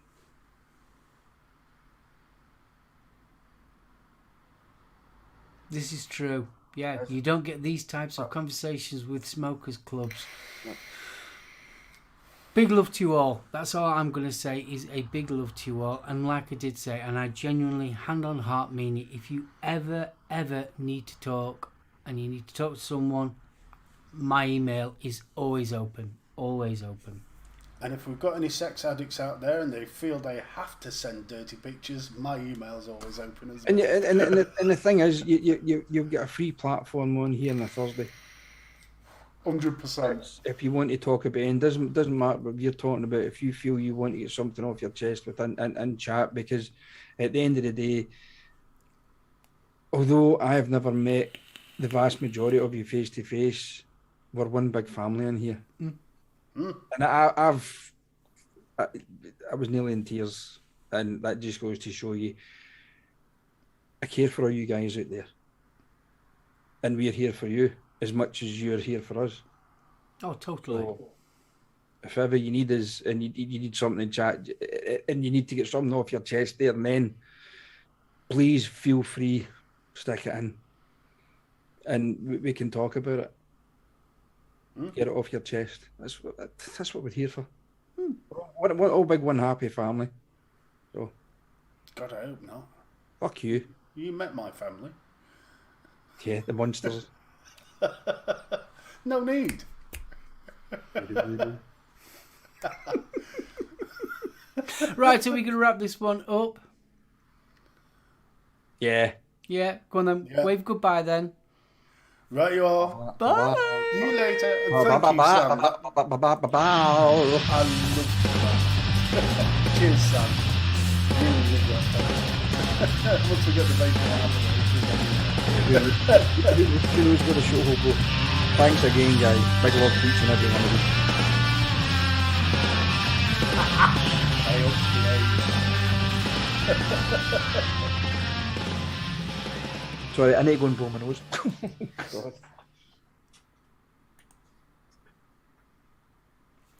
This is true. Yeah, you don't get these types of conversations with smokers clubs. Big love to you all. That's all I'm going to say, is a big love to you all. And like I did say, and I genuinely, hand on heart mean it, if you ever need to talk and you need to talk to someone, my email is always open. Always open. And if we've got any sex addicts out there and they feel they have to send dirty pictures, my email's always open as well. And the thing is, you've got a free platform on here on a Thursday. 100%. If you want to talk about it, and doesn't matter what you're talking about, if you feel you want to get something off your chest within chat, because at the end of the day, although I have never met the vast majority of you face to face, we're one big family in here. And I was nearly in tears, and that just goes to show you I care for all you guys out there, and we're here for you as much as you're here for us. Oh, totally. So if ever you need us and you need something in chat and you need to get something off your chest there and then, please feel free, stick it in, and we can talk about it. Get it off your chest. That's what we're here for. We're all big one happy family. So, God, I hope not. Fuck you. You met my family. Yeah, the monsters. No need. Right, so we're going to wrap this one up. Yeah. Yeah, go on then. Yeah. Wave goodbye then. Right, you are. Bye. See you later. And thank you, Sam. I love that. Cheers, Sam. Really love that. Once we get the bacon out of Who knows where the show will go? Thanks again, guys. Big love to each and every one of you. Sorry, I need to go and blow my nose. God.